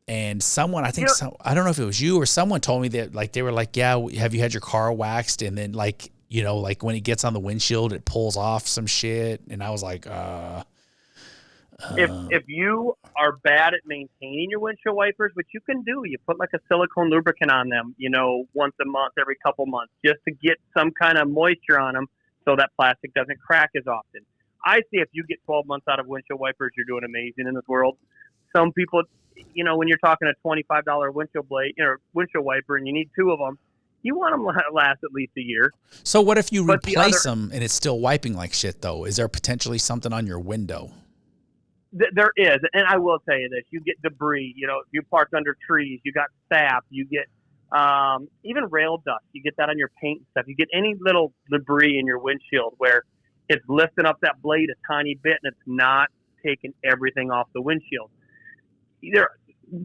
And someone, I think, I don't know if it was you or someone told me that, like, they were like, yeah, have you had your car waxed? And then, like, you know, like when it gets on the windshield, it pulls off some shit. And I was like, if you are bad at maintaining your windshield wipers, which you can do, you put like a silicone lubricant on them, you know, once a month, every couple months, just to get some kind of moisture on them so that plastic doesn't crack as often. I see if you get 12 months out of windshield wipers, you're doing amazing in this world. Some people, you know, when you're talking a $25 windshield blade, you know, windshield wiper, and you need 2 of them, you want them to last at least a year. So what if you replace them and it's still wiping like shit, though? Is there potentially something on your window? There is, and I will tell you this: you get debris. You know, if you park under trees, you got sap. You get even rail dust. You get that on your paint and stuff. You get any little debris in your windshield where it's lifting up that blade a tiny bit and it's not taking everything off the windshield.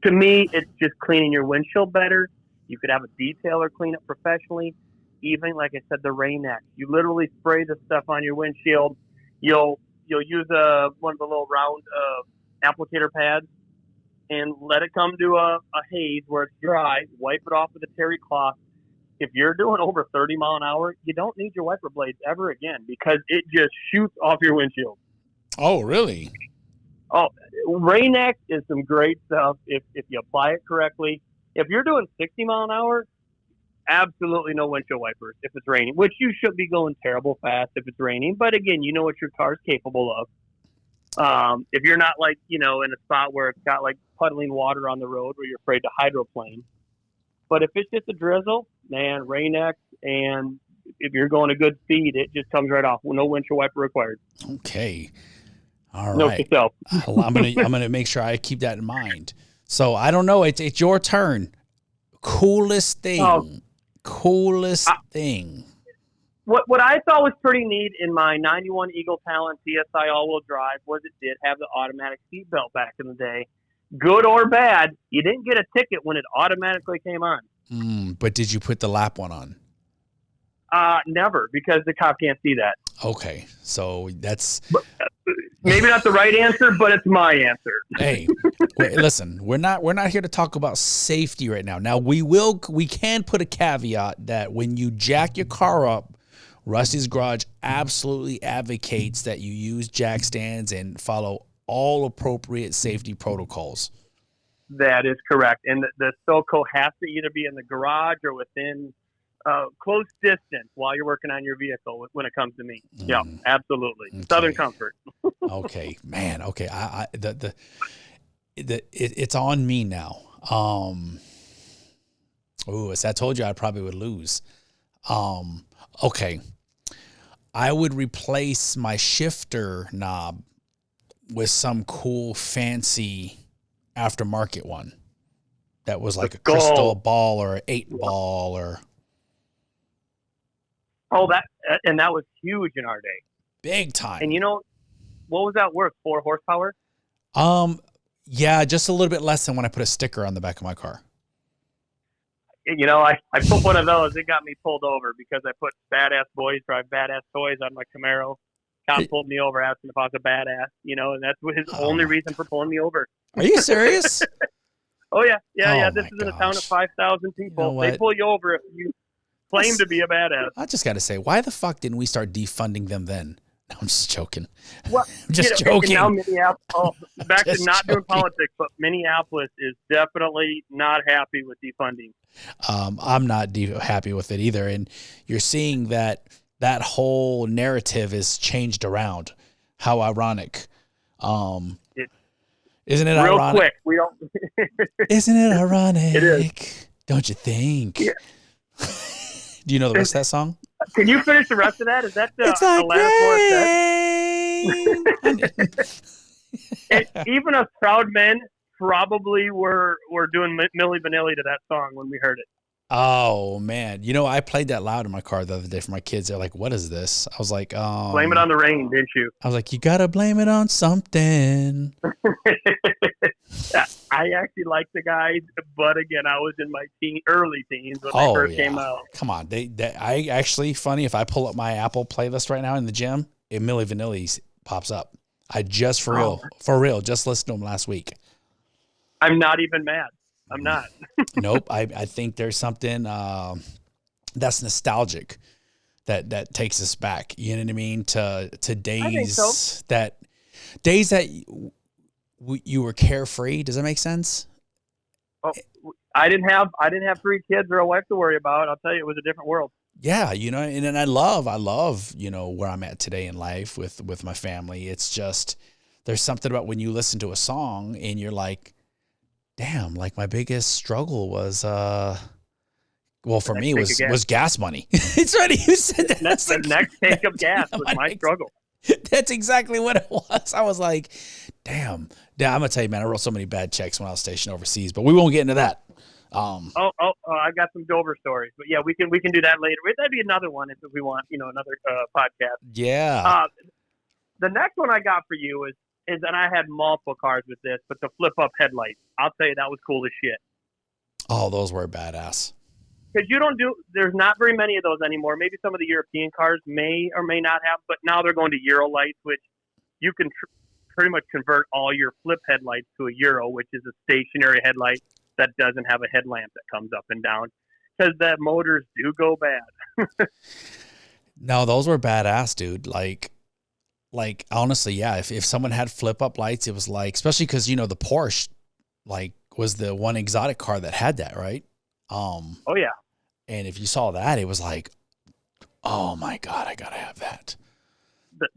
To me, it's just cleaning your windshield better. You could have a detailer clean it professionally. Even, like I said, the Rain-X. You literally spray the stuff on your windshield. You'll use one of the little round applicator pads and let it come to a haze where it's dry. Wipe it off with a terry cloth. If you're doing over 30 mile an hour, you don't need your wiper blades ever again because it just shoots off your windshield. Oh, really? Oh, Rain-X is some great stuff if you apply it correctly. If you're doing 60 mile an hour, absolutely no windshield wipers if it's raining, which you should be going terrible fast if it's raining. But again, you know what your car is capable of. If you're not like, you know, in a spot where it's got like puddling water on the road where you're afraid to hydroplane. But if it's just a drizzle, man, Rain-X, and if you're going a good speed, it just comes right off. No windshield wiper required. Okay. All Note right. yourself. I'm gonna make sure I keep that in mind. So I don't know. It's your turn. Coolest thing. Thing. What I thought was pretty neat in my 91 Eagle Talent TSI all-wheel drive was it did have the automatic seatbelt back in the day. Good or bad, you didn't get a ticket when it automatically came on. But did you put the lap one on? Never, because the cop can't see that. Okay, so that's maybe not the right answer, but it's my answer. Hey, listen, we're not here to talk about safety right now. Now we can put a caveat that when you jack your car up, Rusty's Garage absolutely advocates that you use jack stands and follow all appropriate safety protocols. That is correct, and the Silco has to either be in the garage or within close distance while you're working on your vehicle when it comes to me. Yeah, absolutely. Okay. Southern Comfort. Okay, man. Okay. It's on me now. As I told you, I probably would lose. Okay. I would replace my shifter knob with some cool, fancy aftermarket one that was like a crystal ball or an 8-ball or. Oh, that was huge in our day. Big time. And you know, what was that worth? 4 horsepower? Yeah, just a little bit less than when I put a sticker on the back of my car. You know, I put one of those. It got me pulled over because I put badass boys drive badass toys on my Camaro. Cop pulled me over asking if I was a badass, you know, and that's his only reason for pulling me over. Are you serious? Oh, yeah. Yeah. This is in a town of 5,000 people. You know, they pull you over if you claim to be a badass. I just got to say, why the fuck didn't we start defunding them then? No, I'm just joking. Well, I'm just joking. Now back to not doing politics, but Minneapolis is definitely not happy with defunding. I'm not happy with it either. And you're seeing that whole narrative is changed around. How ironic. Isn't it real ironic? Quick, we don't. Isn't it ironic? It is. Don't you think? Yeah. Do you know the rest of that song? Can you finish the rest of that? Is that the Alanis Morissette? Even us proud men probably were doing Milli Vanilli to that song when we heard it. Oh man, I played that loud in my car the other day for my kids. They're like, "What is this?" I was like, Blame it on the rain, didn't you? I was like, "You gotta blame it on something." I actually like the guys, but again, I was in my early teens when they first came out. Come on, I actually funny if I pull up my Apple playlist right now in the gym, Milli Vanilli pops up. I just for real, just listened to them last week. I'm not even mad. I'm not. Nope. I think there's something that's nostalgic that takes us back. You know what I mean? To days that you were carefree. Does that make sense? Oh, I didn't have 3 kids or a wife to worry about. I'll tell you, it was a different world. Yeah, and I love, where I'm at today in life with my family. It's just there's something about when you listen to a song and you're like, damn, like my biggest struggle was for me was gas money. It's funny you said that. The next tank of gas was my struggle. That's exactly what it was. I was like, damn. Yeah, I'm gonna tell you, man, I wrote so many bad checks when I was stationed overseas, but we won't get into that. I got some Dover stories, but yeah, we can do that later. That'd be another one if we want, another podcast. Yeah. The next one I got for you is, and I had multiple cars with this, but the flip up headlights. I'll tell you, that was cool as shit. Oh, those were badass. Because there's not very many of those anymore. Maybe some of the European cars may or may not have, but now they're going to Euro lights, which you can pretty much convert all your flip headlights to a Euro, which is a stationary headlight that doesn't have a headlamp that comes up and down. Because the motors do go bad. No, those were badass, dude. Like honestly, yeah. If someone had flip up lights, it was like, especially because the Porsche, like, was the one exotic car that had that, right? Oh yeah. And if you saw that, it was like, oh my God, I gotta have that.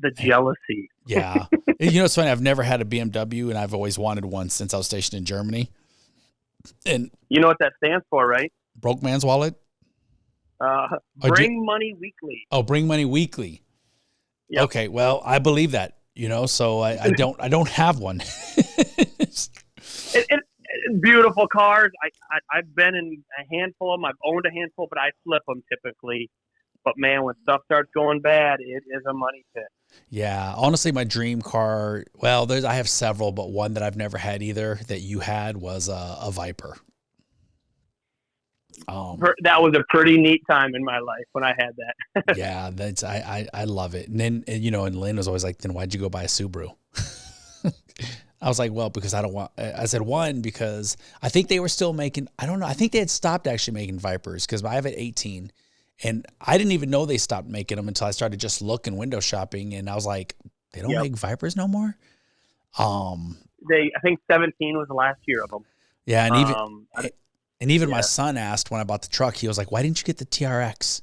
The jealousy. Yeah. It's funny. I've never had a BMW, and I've always wanted one since I was stationed in Germany. And you know what that stands for, right? Broke man's wallet. Bring money weekly. Oh, bring money weekly. Yep. Okay, well, I believe that. So I don't have one. Beautiful cars. I've been in a handful of them. I've owned a handful, but I flip them typically. But man, when stuff starts going bad, it is a money pit. Yeah, honestly, my dream car. Well, I have several, but one that I've never had either that you had was a Viper. That was a pretty neat time in my life when I had that. Yeah, I love it. And then and Lynn was always like, "Then why'd you go buy a Subaru?" I was like, well, because I don't want. I said one because I think they were still making. I don't know. I think they had stopped actually making Vipers because I have an 18. And I didn't even know they stopped making them until I started just looking window shopping, and I was like, they don't make Vipers no more. I think 17 was the last year of them. Yeah, and even my son asked when I bought the truck, he was like, "Why didn't you get the TRX?"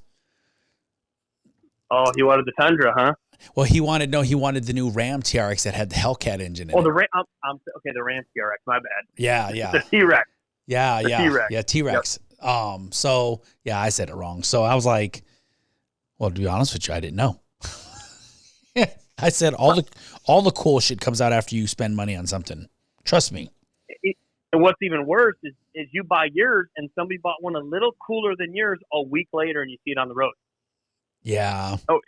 Oh, he wanted the Tundra, huh? Well, he wanted the new Ram TRX that had the Hellcat engine in it. Oh, the Ram. The Ram TRX. My bad. Yeah. The T-Rex. Yeah. T-Rex. Yeah, T-Rex. Yep. So yeah, I said it wrong. So I was like, well, to be honest with you, I didn't know. I said all the cool shit comes out after you spend money on something. Trust me. And what's even worse is you buy yours and somebody bought one a little cooler than yours a week later and you see it on the road. Yeah. Oh,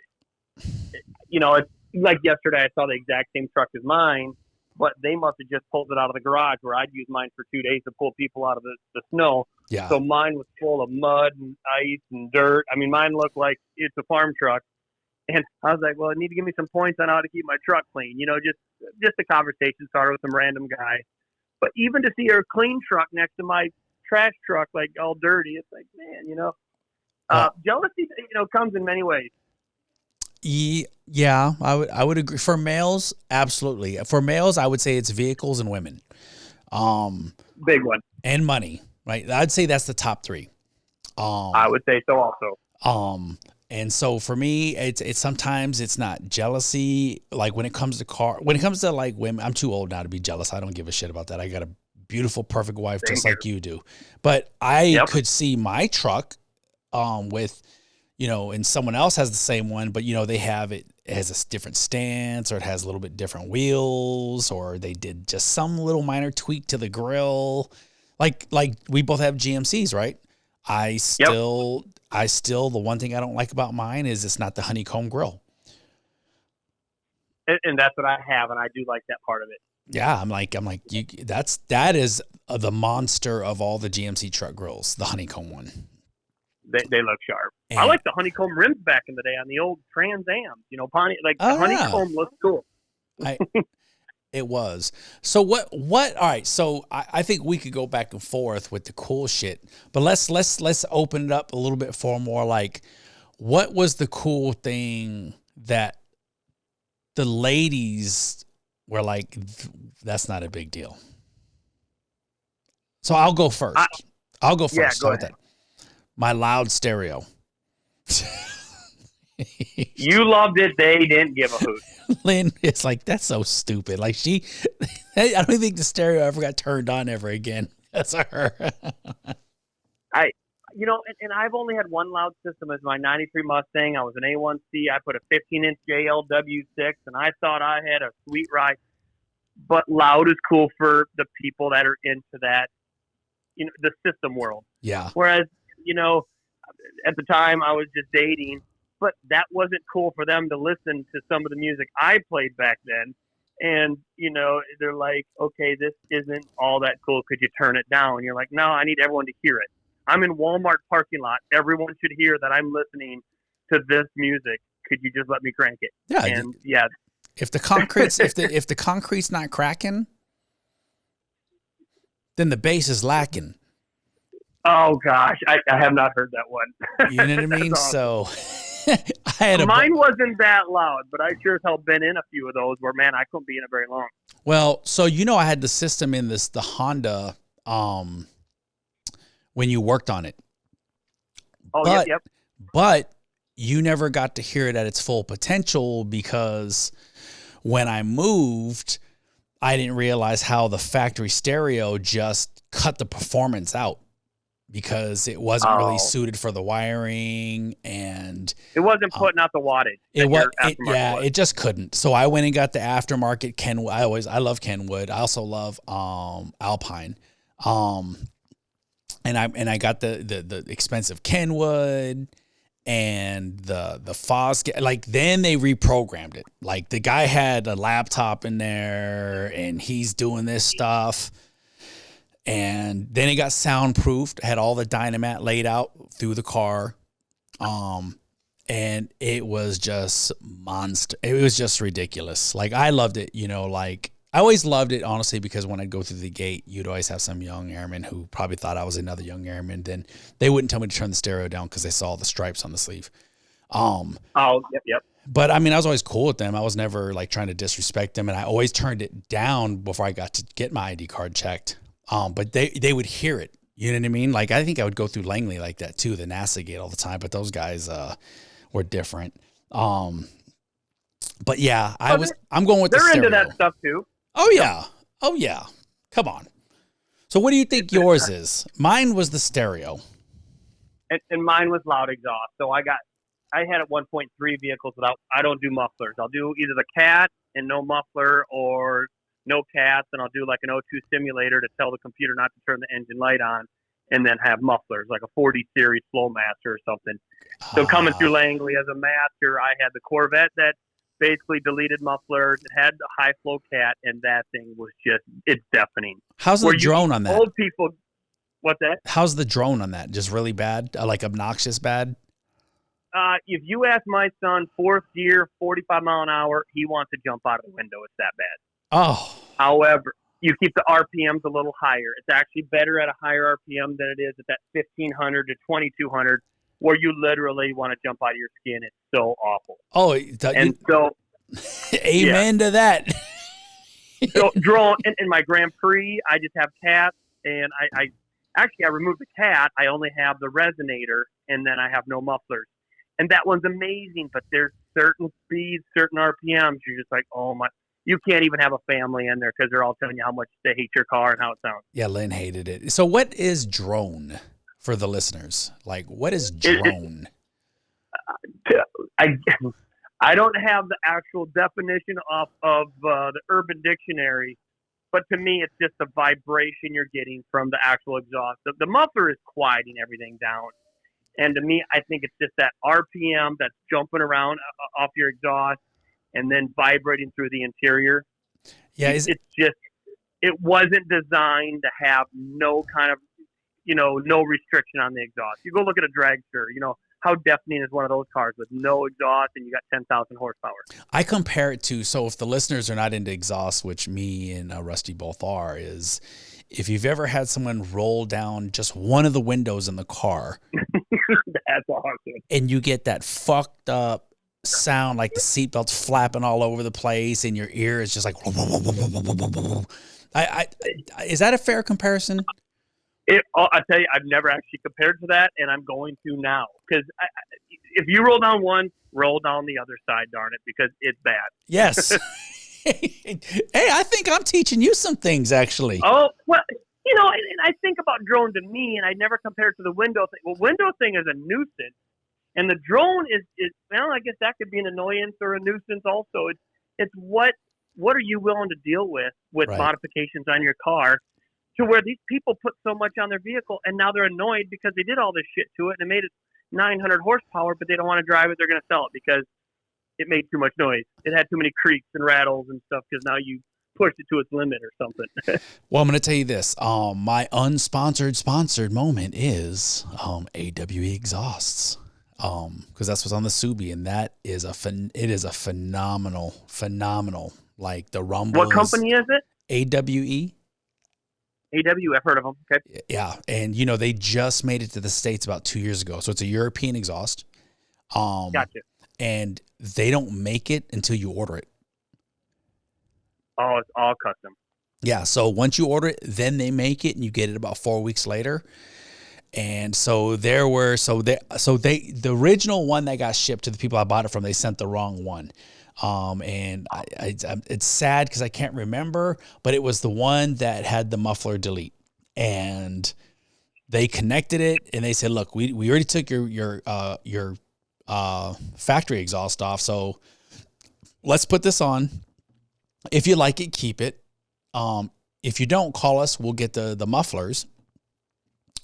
it's like yesterday I saw the exact same truck as mine, but they must have just pulled it out of the garage where I'd used mine for 2 days to pull people out of the snow. Yeah. So mine was full of mud and ice and dirt. I mean, mine looked like it's a farm truck. And I was like, well, I need to give me some points on how to keep my truck clean. Just a conversation started with some random guy. But even to see a clean truck next to my trash truck, like all dirty, it's like, man, jealousy, comes in many ways. Yeah, I would agree. For males, absolutely. For males, I would say it's vehicles and women. Big one. And money, right? I'd say that's the top 3. I would say so also. And so for me, it's sometimes it's not jealousy. Like when it comes to like women, I'm too old now to be jealous. I don't give a shit about that. I got a beautiful, perfect wife just like you do. But I could see my truck, with, and someone else has the same one, but they have it has a different stance, or it has a little bit different wheels, or they did just some little minor tweak to the grill. Like we both have GMCs, right? Yep. The one thing I don't like about mine is it's not the honeycomb grill. And that's what I have, and I do like that part of it. Yeah, I'm like, that is the monster of all the GMC truck grills, the honeycomb one. They look sharp. And, I like the honeycomb rims back in the day on the old Trans Ams. You know, the honeycomb looks cool. It was. So what, all right. So I think we could go back and forth with the cool shit, but let's open it up a little bit for more like, what was the cool thing that the ladies were like, that's not a big deal? So I'll go first. I'll go first. Yeah, go ahead. ahead. My loud stereo. You loved it. They didn't give a hoot. Lynn is like, that's so stupid. Like I don't even think the stereo ever got turned on ever again. That's her. And I've only had one loud system as my 93 Mustang. I was an A1C. I put a 15-inch JLW6, and I thought I had a sweet ride. But loud is cool for the people that are into that, the system world. Yeah. Whereas, at the time I was just dating, but that wasn't cool for them to listen to some of the music I played back then. And, they're like, okay, this isn't all that cool. Could you turn it down? And you're like, no, I need everyone to hear it. I'm in Walmart parking lot. Everyone should hear that I'm listening to this music. Could you just let me crank it? Yeah. And yeah. If the concrete's not cracking, then the bass is lacking. Oh gosh, I have not heard that one. You know what I mean? Awesome. So mine wasn't that loud, but I sure as hell been in a few of those where, man, I couldn't be in it very long. Well, so I had the system in the Honda when you worked on it. Oh, yep. But you never got to hear it at its full potential because when I moved, I didn't realize how the factory stereo just cut the performance out because it wasn't really suited for the wiring, and it wasn't putting out the wattage. It just couldn't. So I went and got the aftermarket Kenwood. I love Kenwood. I also love Alpine. And I got the expensive Kenwood and the Foz. Like, then they reprogrammed it. Like, the guy had a laptop in there and he's doing this stuff. And then it got soundproofed, had all the Dynamat laid out through the car. And it was just monster. It was just ridiculous. Like, I loved it, like, I always loved it, honestly, because when I'd go through the gate, you'd always have some young airman who probably thought I was another young airman. Then they wouldn't tell me to turn the stereo down because they saw the stripes on the sleeve. Yep. But I mean, I was always cool with them. I was never like trying to disrespect them, and I always turned it down before I got to get my ID card checked. But they would hear it. You know what I mean? Like, I think I would go through Langley like that too, the NASA gate all the time. But those guys were different. But yeah, I'm going with the stereo. They're into that stuff too. Oh yeah. Come on. So what do you think yours is? Mine was the stereo. And mine was loud exhaust. So I had at 1.3 vehicles I don't do mufflers. I'll do either the cat and no muffler, or no cats, and I'll do like an O2 simulator to tell the computer not to turn the engine light on, and then have mufflers, like a 40 series Flowmaster or something. So coming through Langley as a master, I had the Corvette that basically deleted mufflers. It had the high flow cat, and that thing was it's deafening. How's the drone on that? Old people, what's that? How's the drone on that? Just really bad? Like obnoxious bad? If you ask my son, fourth gear, 45 mile an hour, he wants to jump out of the window. It's that bad. Oh. However, you keep the RPMs a little higher. It's actually better at a higher RPM than it is at that 1500 to 2200, where you literally want to jump out of your skin. It's so awful. Oh, amen to that. So drone in my Grand Prix, I just have cats, and I removed the cat. I only have the resonator, and then I have no mufflers. And that one's amazing, but there's certain speeds, certain RPMs. You're just like, oh my. You can't even have a family in there because they're all telling you how much they hate your car and how it sounds. Yeah, Lynn hated it. So what is drone for the listeners? Like, what is drone? I don't have the actual definition of the Urban Dictionary, But to me, it's just the vibration you're getting from the actual exhaust. The muffler is quieting everything down. And to me, I think it's just that RPM that's jumping around off your exhaust and then vibrating through the interior. Yeah, It wasn't designed to have no kind of, no restriction on the exhaust. You go look at a dragster, how deafening is one of those cars with no exhaust and you got 10,000 horsepower? I compare it to, so if the listeners are not into exhaust, which me and Rusty both are, is if you've ever had someone roll down just one of the windows in the car. That's awesome. And you get that fucked up sound, like the seatbelt's flapping all over the place and your ear is just like, is that a fair comparison? I tell you, I've never actually compared to that, and I'm going to now. Because if you roll down one, roll down the other side, darn it, because it's bad. Yes. Hey, I think I'm teaching you some things, actually. Oh, well, and I think about drone to me, and I never compare it to the window thing. Well, window thing is a nuisance, and the drone is well, I guess that could be an annoyance or a nuisance also. It's what are you willing to deal with right. modifications on your car, to where these people put so much on their vehicle and now they're annoyed because they did all this shit to it and it made it 900 horsepower, but they don't want to drive it. They're going to sell it because it made too much noise. It had too many creaks and rattles and stuff because now you pushed it to its limit or something. Well, I'm going to tell you this. My sponsored moment is AWE exhausts. Because that's what's on the Subi, and that is it is a phenomenal, like the rumble. What company is it? AWE. I've heard of them. Okay. Yeah, and they just made it to the States about 2 years ago, so it's a European exhaust. Gotcha. And they don't make it until you order it. Oh, it's all custom. Yeah, so once you order it, then they make it, and you get it about 4 weeks later. And so the original one that got shipped to the people I bought it from, they sent the wrong one. And it's sad because I can't remember, but it was the one that had the muffler delete, and they connected it and they said, look, we already took your factory exhaust off. So let's put this on. If you like it, keep it. If you don't, call us, we'll get the mufflers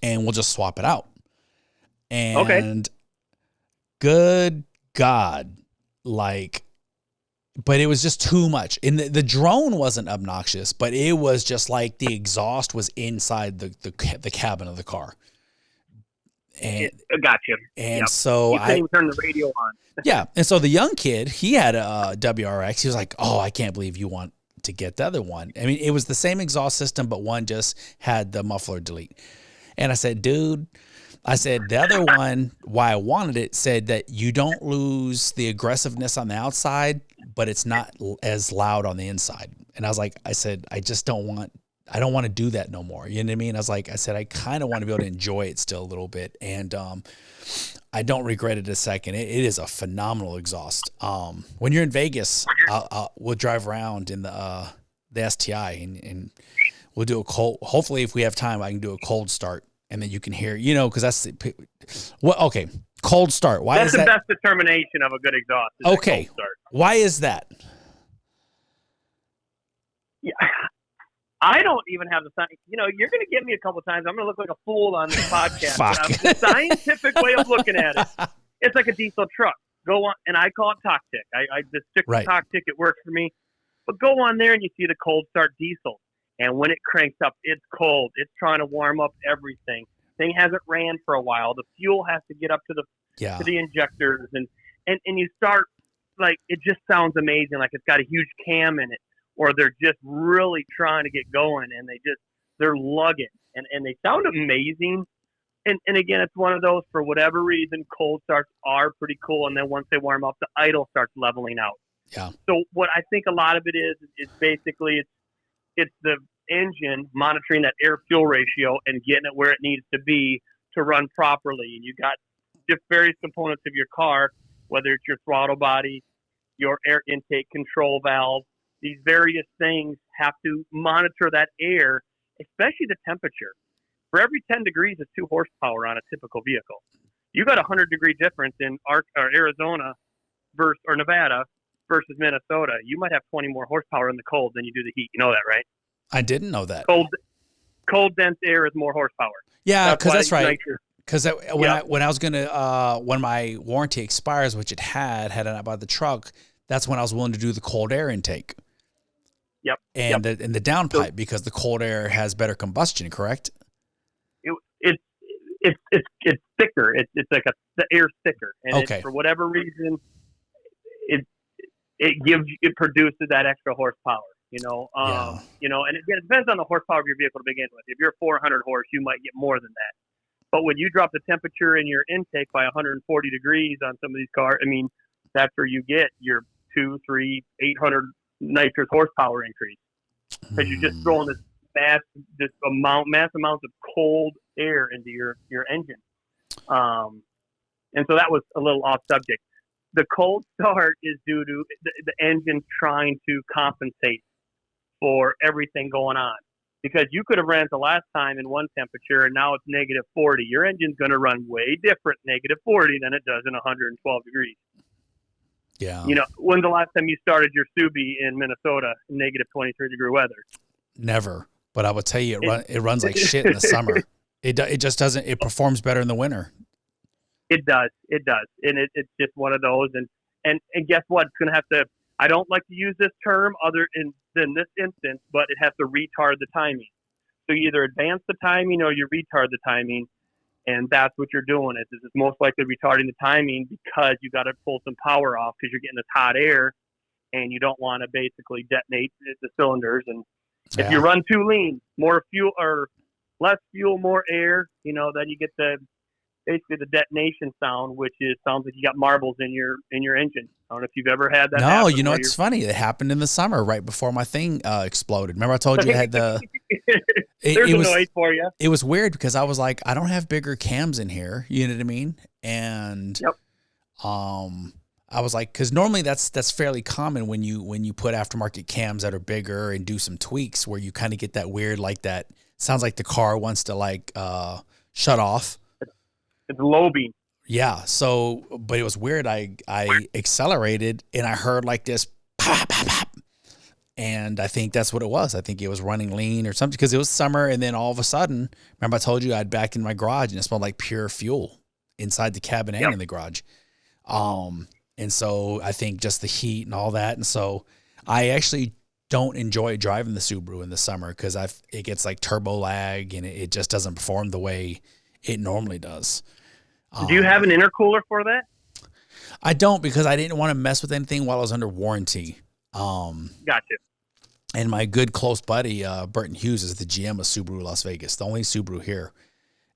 and we'll just swap it out. And okay. Good God, but it was just too much. And the drone wasn't obnoxious, but it was just like the exhaust was inside the cabin of the car. And gotcha. And yep. So you couldn't even turn the radio on. Yeah. And so the young kid, he had a WRX. He was like, oh, I can't believe you want to get the other one. I mean, it was the same exhaust system, but one just had the muffler delete. And I said, dude, the other one, why I wanted it, said that you don't lose the aggressiveness on the outside, but it's not as loud on the inside. And I said, I don't want to do that no more. You know what I mean? I said, I kind of want to be able to enjoy it still a little bit. And I don't regret it a second. It is a phenomenal exhaust. When you're in Vegas, we'll drive around in the STI and we'll do a cold, hopefully if we have time, I can do a cold start. And then you can hear, because that's okay. Cold start. Why that's is that? That's the best determination of a good exhaust. Okay. Cold start. Why is that? Yeah, I don't even have the sign. You're going to get me a couple times. I'm going to look like a fool on this podcast. Fuck. The scientific way of looking at it, it's like a diesel truck. Go on, and I call it Toc-Tic. I just stick with Toc-Tic. It works for me. But go on there and you see the cold start diesel. And when it cranks up, it's cold. It's trying to warm up everything. Thing hasn't ran for a while. The fuel has to get up to the injectors, and you start it just sounds amazing. Like it's got a huge cam in it, or they're just really trying to get going, and they're lugging, and they sound amazing. And again, it's one of those, for whatever reason, cold starts are pretty cool, and then once they warm up, the idle starts leveling out. Yeah. So what I think a lot of it is basically it's the engine monitoring that air-fuel ratio and getting it where it needs to be to run properly. And you got various components of your car, whether it's your throttle body, your air intake control valve. These various things have to monitor that air, especially the temperature. For every 10 degrees is 2 horsepower on a typical vehicle. You got a 100-degree difference in Arizona or Nevada versus Minnesota. You might have 20 more horsepower in the cold than you do the heat. You know that, right? I didn't know that. Cold dense air is more horsepower. Yeah, because that's right. Nicer. Because when I was gonna when my warranty expires, which it had I bought the truck, that's when I was willing to do the cold air intake. Yep. And the downpipe, because the cold air has better combustion, correct? It's thicker. It's like the air's thicker, and okay. for whatever reason, it produces that extra horsepower. You know, and it depends on the horsepower of your vehicle to begin with. If you're 400 horse, you might get more than that. But when you drop the temperature in your intake by 140 degrees on some of these cars, I mean, that's where you get your 2, 3, 800 nitrous horsepower increase, because you're just throwing this mass amounts of cold air into your engine. And so that was a little off subject. The cold start is due to the engine trying to compensate for everything going on. Because you could have ran it the last time in one temperature, and now it's negative 40. Your engine's going to run way different negative 40 than it does in 112 degrees. Yeah. You know, when's the last time you started your Subi in Minnesota in negative 23 degree weather? Never. But I would tell you, it runs like shit in the summer. It just doesn't. It performs better in the winter. It does, and it's just one of those. And guess what? It's going to have to. I don't like to use this term than this instance, but it has to retard the timing. So you either advance the timing or you retard the timing, and that's what you're doing. It's most likely retarding the timing because you got to pull some power off because you're getting this hot air, and you don't want to basically detonate the cylinders. And if you run too lean, more fuel or less fuel, more air, then you get basically the detonation sound, which sounds like you got marbles in your engine. I don't know if you've ever had that. No, it's funny. It happened in the summer right before my thing exploded. Remember I told you I had the There's a noise for you. It was weird because I was like, I don't have bigger cams in here. You know what I mean? And I was like, because normally that's fairly common when you put aftermarket cams that are bigger and do some tweaks where you kind of get that weird, like that sounds like the car wants to shut off. It's lobing. Yeah. So, but it was weird. I accelerated and I heard like this pop, pop, pop. And I think that's what it was. I think it was running lean or something because it was summer. And then all of a sudden, remember I told you I'd back in my garage and it smelled like pure fuel inside the cabin and in the garage. And so I think just the heat and all that. And so I actually don't enjoy driving the Subaru in the summer because it gets like turbo lag and it just doesn't perform the way it normally does. Do you have an intercooler for that? I don't because I didn't want to mess with anything while I was under warranty. Gotcha. And my good close buddy, Burton Hughes, is the GM of Subaru Las Vegas, the only Subaru here.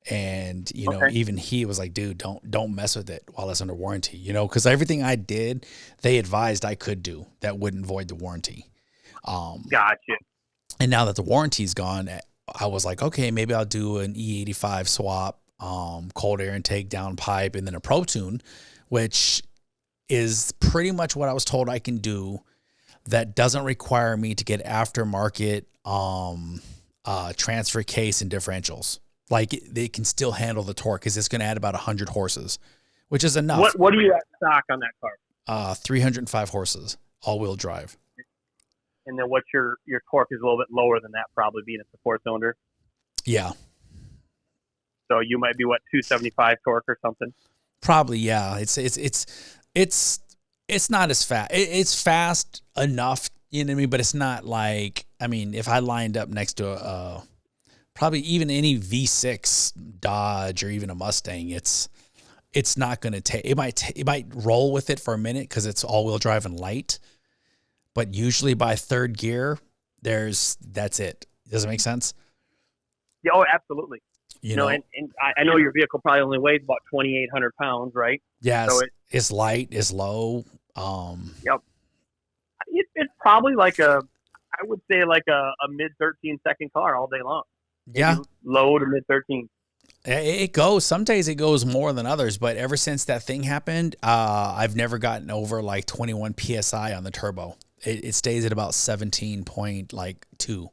And, even he was like, dude, don't mess with it while it's under warranty, because everything I did, they advised I could do that wouldn't void the warranty. Gotcha. And now that the warranty's gone, I was like, okay, maybe I'll do an E85 swap, cold air intake downpipe, and then a Pro Tune, which is pretty much what I was told I can do. That doesn't require me to get aftermarket transfer case and differentials. Like they can still handle the torque because it's going to add about 100 horses, which is enough. What do you have stock on that car? 305 horses, all-wheel drive. And then what's your torque is a little bit lower than that, probably being a 4-cylinder. Yeah. So you might be 275 torque or something. Probably, yeah. It's not as fast. It's fast enough, you know what I mean? But it's not like, if I lined up next to probably even any V6 Dodge or even a Mustang, it's not going to take. It might roll with it for a minute because it's all-wheel drive and light. But usually by third gear, that's it. Does it make sense? Yeah, oh, absolutely. You know, and I know your vehicle probably only weighs about 2,800 pounds, right? Yeah, so it's light, it's low. Yep. It's probably I would say a mid 13 second car all day long. Yeah. Low to mid 13. It goes. Some days it goes more than others, but ever since that thing happened, I've never gotten over 21 PSI on the turbo. It stays at about 17.2.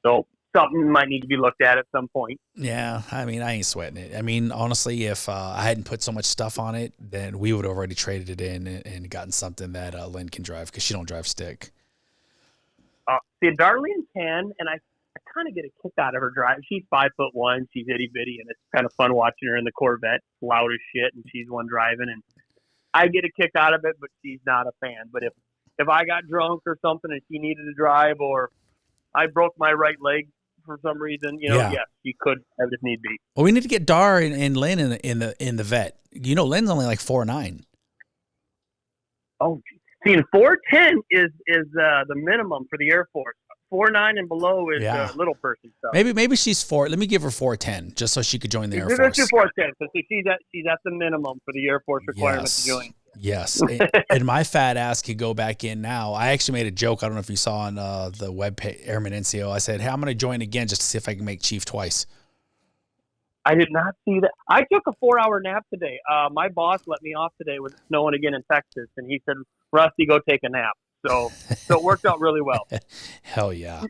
So something might need to be looked at some point. Yeah, I ain't sweating it. Honestly, if I hadn't put so much stuff on it, then we would have already traded it in and gotten something that Lynn can drive because she don't drive stick. See, Darlene can, and I kind of get a kick out of her drive. She's 5'1", she's itty bitty, and it's kind of fun watching her in the Corvette, loud as shit, and she's one driving, and I get a kick out of it, but she's not a fan. But if I got drunk or something and she needed to drive, or I broke my right leg for some reason, yes, she could have if need be. Well, we need to get Dar and Lynn in the vet. Lynn's only like 4'9". Oh, see, and 4'10" is the minimum for the Air Force. 4'9" and below is little person stuff. Maybe she's 4. Let me give her 4'10", just so she could join the Air Force. Let's do 4'10". So she's at the minimum for the Air Force requirement to join. Yes, and my fat ass could go back in now. I actually made a joke. I don't know if you saw on the webpage, Airman NCO. I said, hey, I'm going to join again just to see if I can make Chief twice. I did not see that. I took a 4-hour nap today. My boss let me off today with snowing again in Texas, and he said, Rusty, go take a nap. So it worked out really well. Hell yeah.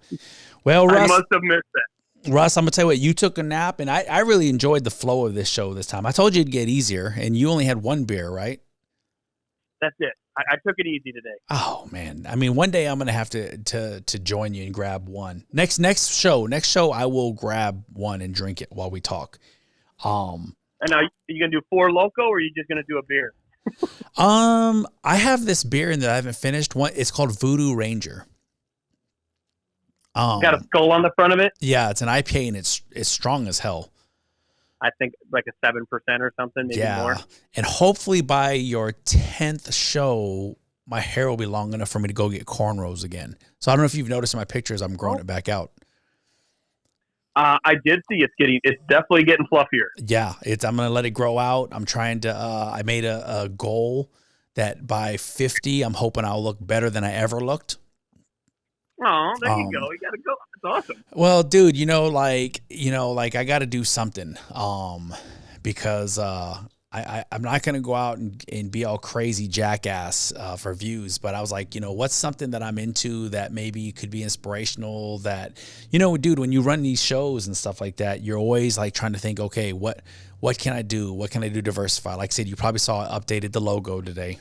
Well, Russ, I must have missed that. Russ, I'm going to tell you what, you took a nap, and I really enjoyed the flow of this show this time. I told you it'd get easier, and you only had one beer, right? That's it. I took it easy today. Oh man. I mean, one day I'm going to have to join you and grab one. Next show, I will grab one and drink it while we talk. And now, are you going to do 4 Loco, or are you just going to do a beer? I have this beer in that I haven't finished. One, it's called Voodoo Ranger. Got a skull on the front of it? Yeah, it's an IPA and it's strong as hell. I think like a 7% or something, maybe more. And hopefully by your 10th show, my hair will be long enough for me to go get cornrows again. So I don't know if you've noticed in my pictures, I'm growing it back out. I did see it's definitely getting fluffier. Yeah, I'm going to let it grow out. I'm trying to, I made a goal that by 50, I'm hoping I'll look better than I ever looked. Oh, there you go. You got to go. That's awesome. Well, dude, I got to do something, because, I'm not going to go out and be all crazy jackass for views, but I was like, what's something that I'm into that maybe could be inspirational that, dude, when you run these shows and stuff like that, you're always like trying to think, okay, what can I do? What can I do to diversify? Like I said, you probably saw I updated the logo today.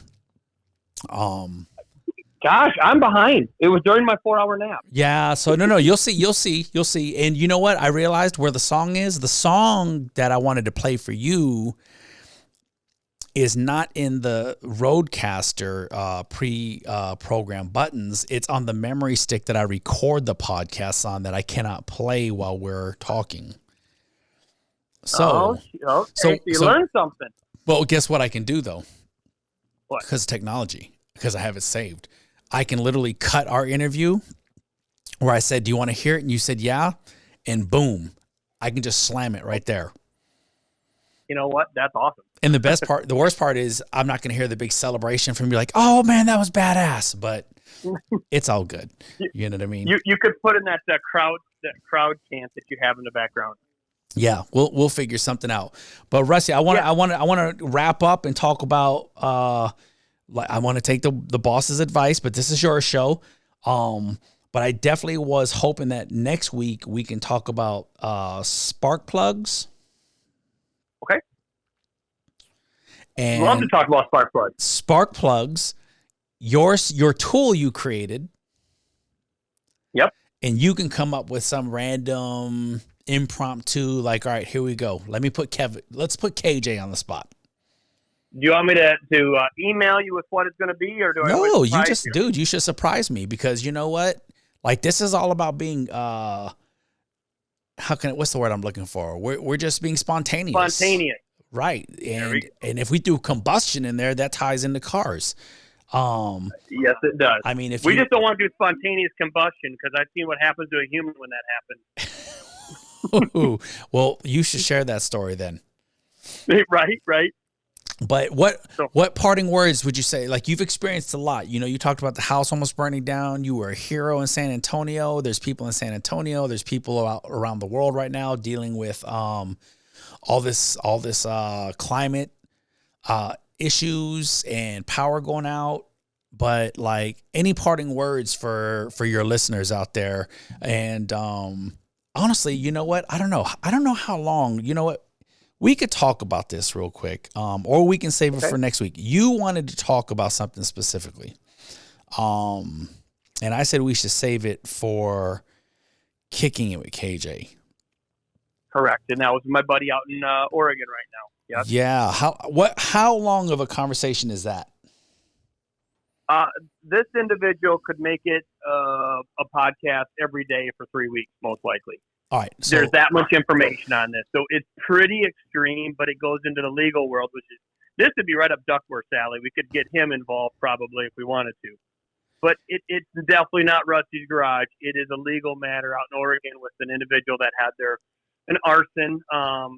Gosh, I'm behind. It was during my 4-hour nap. Yeah. So no, you'll see. And you know what? I realized where the song is. The song that I wanted to play for you is not in the Roadcaster pre-program buttons. It's on the memory stick that I record the podcasts on that I cannot play while we're talking. So, okay. You learned something. Well, guess what I can do though? What? Because of technology, because I have it saved. I can literally cut our interview where I said, do you want to hear it? And you said, yeah. And boom, I can just slam it right there. You know what? That's awesome. And the worst part is I'm not going to hear the big celebration from you like, oh man, that was badass, but it's all good. You know what I mean? You could put in that crowd chant that you have in the background. Yeah, we'll figure something out. But Rusty, I want to wrap up and talk about, I want to take the boss's advice, but this is your show. But I definitely was hoping that next week we can talk about spark plugs. Okay. And love to talk about spark plugs. Spark plugs, your tool you created. Yep. And you can come up with some random impromptu, like, all right, here we go. Let's put KJ on the spot. Do you want me to email you with what it's going to be, or do I? No, dude, you should surprise me, because you know what? Like, this is all about being, what's the word I'm looking for? We're just being spontaneous. Spontaneous. Right. And if we do combustion in there, that ties into cars. Yes, it does. I mean, we just don't want to do spontaneous combustion, because I've seen what happens to a human when that happens. Well, you should share that story then. Right. But what parting words would you say? Like, you've experienced a lot. You talked about the house almost burning down. You were a hero in San Antonio. There's people in San Antonio. There's people around the world right now dealing with all this climate issues and power going out. But like, any parting words for your listeners out there? And honestly, you know what? I don't know how long. You know what? We could talk about this real quick, or we can save it for next week. You wanted to talk about something specifically. And I said we should save it for kicking it with KJ. Correct. And that was my buddy out in Oregon right now. Yes. Yeah. How long of a conversation is that? This individual could make it a podcast every day for 3 weeks, most likely. All right. So, there's that much information on this. So it's pretty extreme, but it goes into the legal world, which is, this would be right up Duckworth's alley. We could get him involved probably if we wanted to. But it's definitely not Rusty's garage. It is a legal matter out in Oregon with an individual that had an arson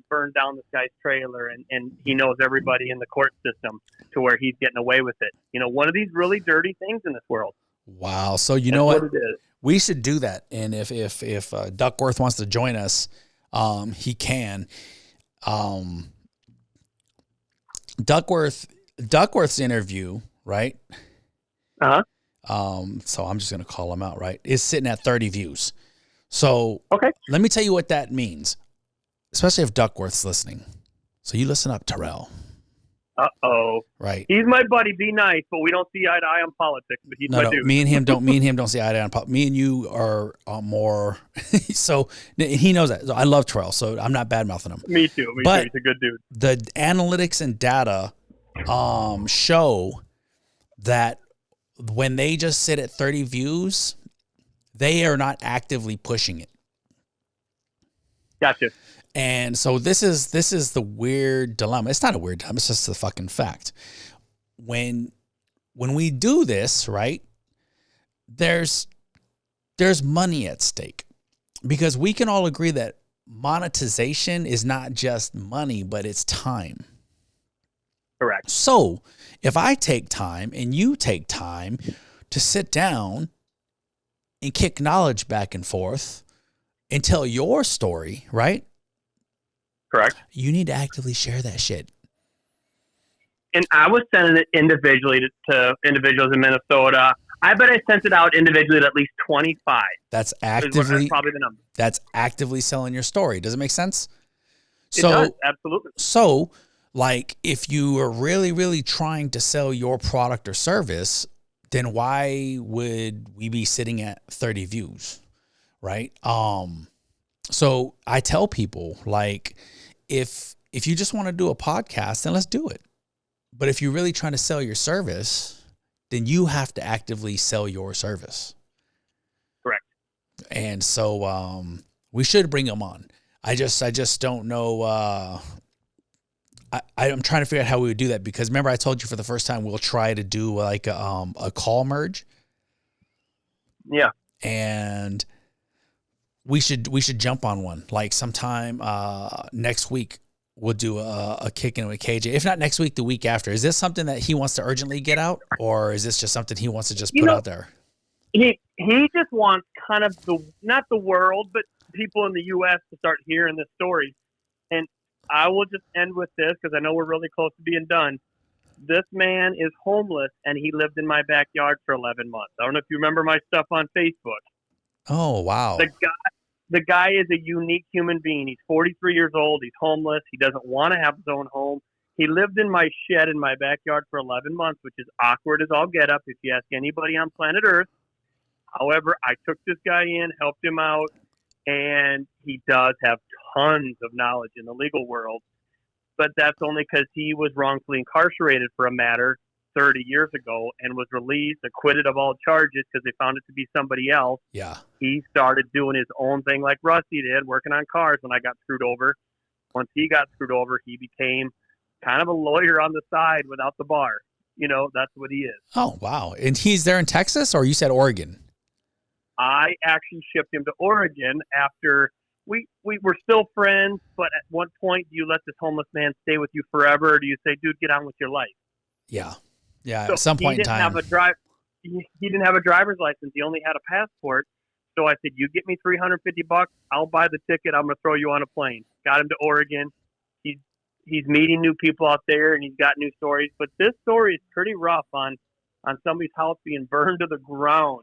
burned down this guy's trailer, and he knows everybody in the court system to where he's getting away with it. You know, one of these really dirty things in this world. wow. So you know what? It is. We should do that. And if Duckworth wants to join us, he can. Duckworth's interview, right? Uh-huh. So I'm just going to call him out, right? Is sitting at 30 views. So Okay. let me tell you what that means, especially if Duckworth's listening. So you listen up, Terrell. Uh-oh. Right. He's my buddy. Be nice, but we don't see eye to eye on politics. But he's my dude. Me and him don't see eye to eye on politics. Me and you are more. So he knows that. So I love Terrell, so I'm not bad mouthing him. Me too. He's a good dude. The analytics and data show that when they just sit at 30 views, they are not actively pushing it. Gotcha. And so this is the weird dilemma. It's not a weird dilemma. It's just the fucking fact. When we do this, right, there's money at stake, because we can all agree that monetization is not just money, but it's time. Correct. So if I take time and you take time to sit down and kick knowledge back and forth and tell your story, right? Correct. You need to actively share that shit. And I was sending it individually to individuals in Minnesota. I bet I sent it out individually to at least 25. That's That's probably the number. That's actively selling your story. Does it make sense? It does, absolutely. So, like, if you are really, really trying to sell your product or service, then why would we be sitting at 30 views, right? So I tell people, like, if you just want to do a podcast, then let's do it. But if you're really trying to sell your service, then you have to actively sell your service. Correct. And so we should bring them on. I just don't know. I'm trying to figure out how we would do that, because remember I told you for the first time we'll try to do like a call merge. Yeah. And we should jump on one, like sometime next week. We'll do a kick in with KJ. If not next week, the week after. Is this something that he wants to urgently get out, or is this just something he wants to just put out there? He just wants kind of not the world, but people in the U.S. to start hearing this story. And I will just end with this, because I know we're really close to being done. This man is homeless, and he lived in my backyard for 11 months. I don't know if you remember my stuff on Facebook. Oh, wow. The guy is a unique human being. He's 43 years old. He's homeless. He doesn't want to have his own home. He lived in my shed in my backyard for 11 months, which is awkward as all get up if you ask anybody on planet Earth. However, I took this guy in, helped him out, and he does have tons of knowledge in the legal world. But that's only because he was wrongfully incarcerated for a matter 30 years ago and was released, acquitted of all charges because they found it to be somebody else. Yeah. He started doing his own thing like Rusty did, working on cars when I got screwed over. Once he got screwed over, he became kind of a lawyer on the side without the bar. You know, that's what he is. Oh, wow. And he's there in Texas, or you said Oregon? I actually shipped him to Oregon after we were still friends, but at one point, do you let this homeless man stay with you forever, or do you say, dude, get on with your life? Yeah. Yeah, So at some point in time. He didn't have a driver's license. He only had a passport. So I said, you get me $350, I'll buy the ticket. I'm going to throw you on a plane. Got him to Oregon. He's meeting new people out there, and he's got new stories. But this story is pretty rough on somebody's house being burned to the ground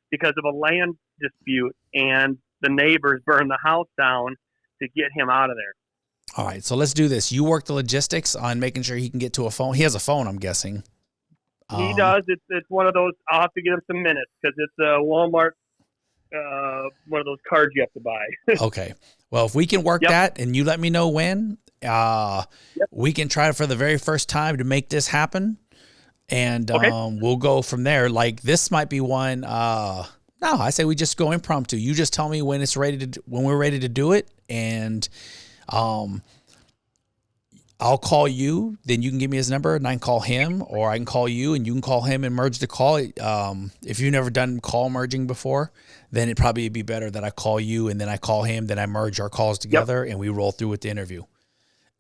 because of a land dispute, and the neighbors burned the house down to get him out of there. All right, so let's do this. You work the logistics on making sure he can get to a phone. He has a phone, I'm guessing. He does. It's one of those. I'll have to give him some minutes because it's a Walmart. One of those cards you have to buy. Okay. Well, if we can work that and you let me know when, we can try for the very first time to make this happen. And we'll go from there. Like this might be one. No, I say we just go impromptu. You just tell me when we're ready to do it. And I'll call you, then you can give me his number and I can call him, or I can call you and you can call him and merge the call. If you've never done call merging before, then it'd probably be better that I call you and then I call him, then I merge our calls together and we roll through with the interview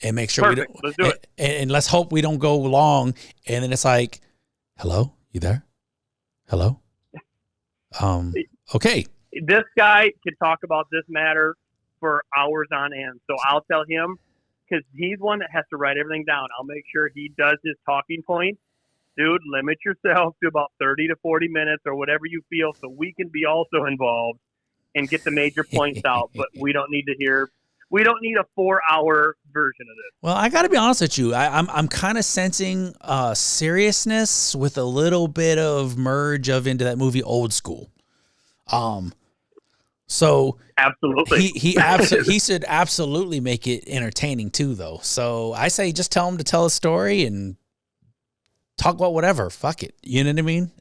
and make sure Perfect. Let's do it. And let's hope we don't go long. And then it's like, hello, you there? Hello? Okay. This guy can talk about this matter for hours on end. So I'll tell him, because he's one that has to write everything down. I'll make sure he does his talking points. Dude, limit yourself to about 30 to 40 minutes or whatever you feel so we can be also involved and get the major points out. But we don't need a 4-hour version of this. Well, I got to be honest with you. I'm kind of sensing seriousness with a little bit of merge of into that movie Old School. So absolutely, he should absolutely make it entertaining too, though. So I say just tell him to tell a story and talk about whatever. Fuck it, you know what I mean?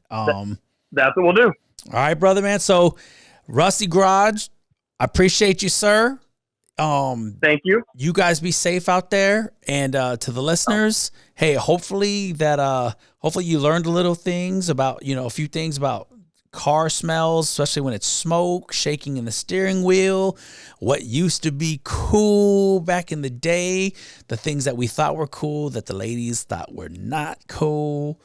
That's what we'll do. All right, brother, man. So Rusty Garage, I appreciate you, sir. Thank you. You guys be safe out there, and to the listeners, hey, hopefully you learned a little things about a few things about car smells, especially when it's smoke, shaking in the steering wheel, what used to be cool back in the day, the things that we thought were cool that the ladies thought were not cool.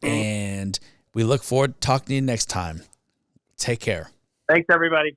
And we look forward to talking to you next time. Take care. Thanks, everybody.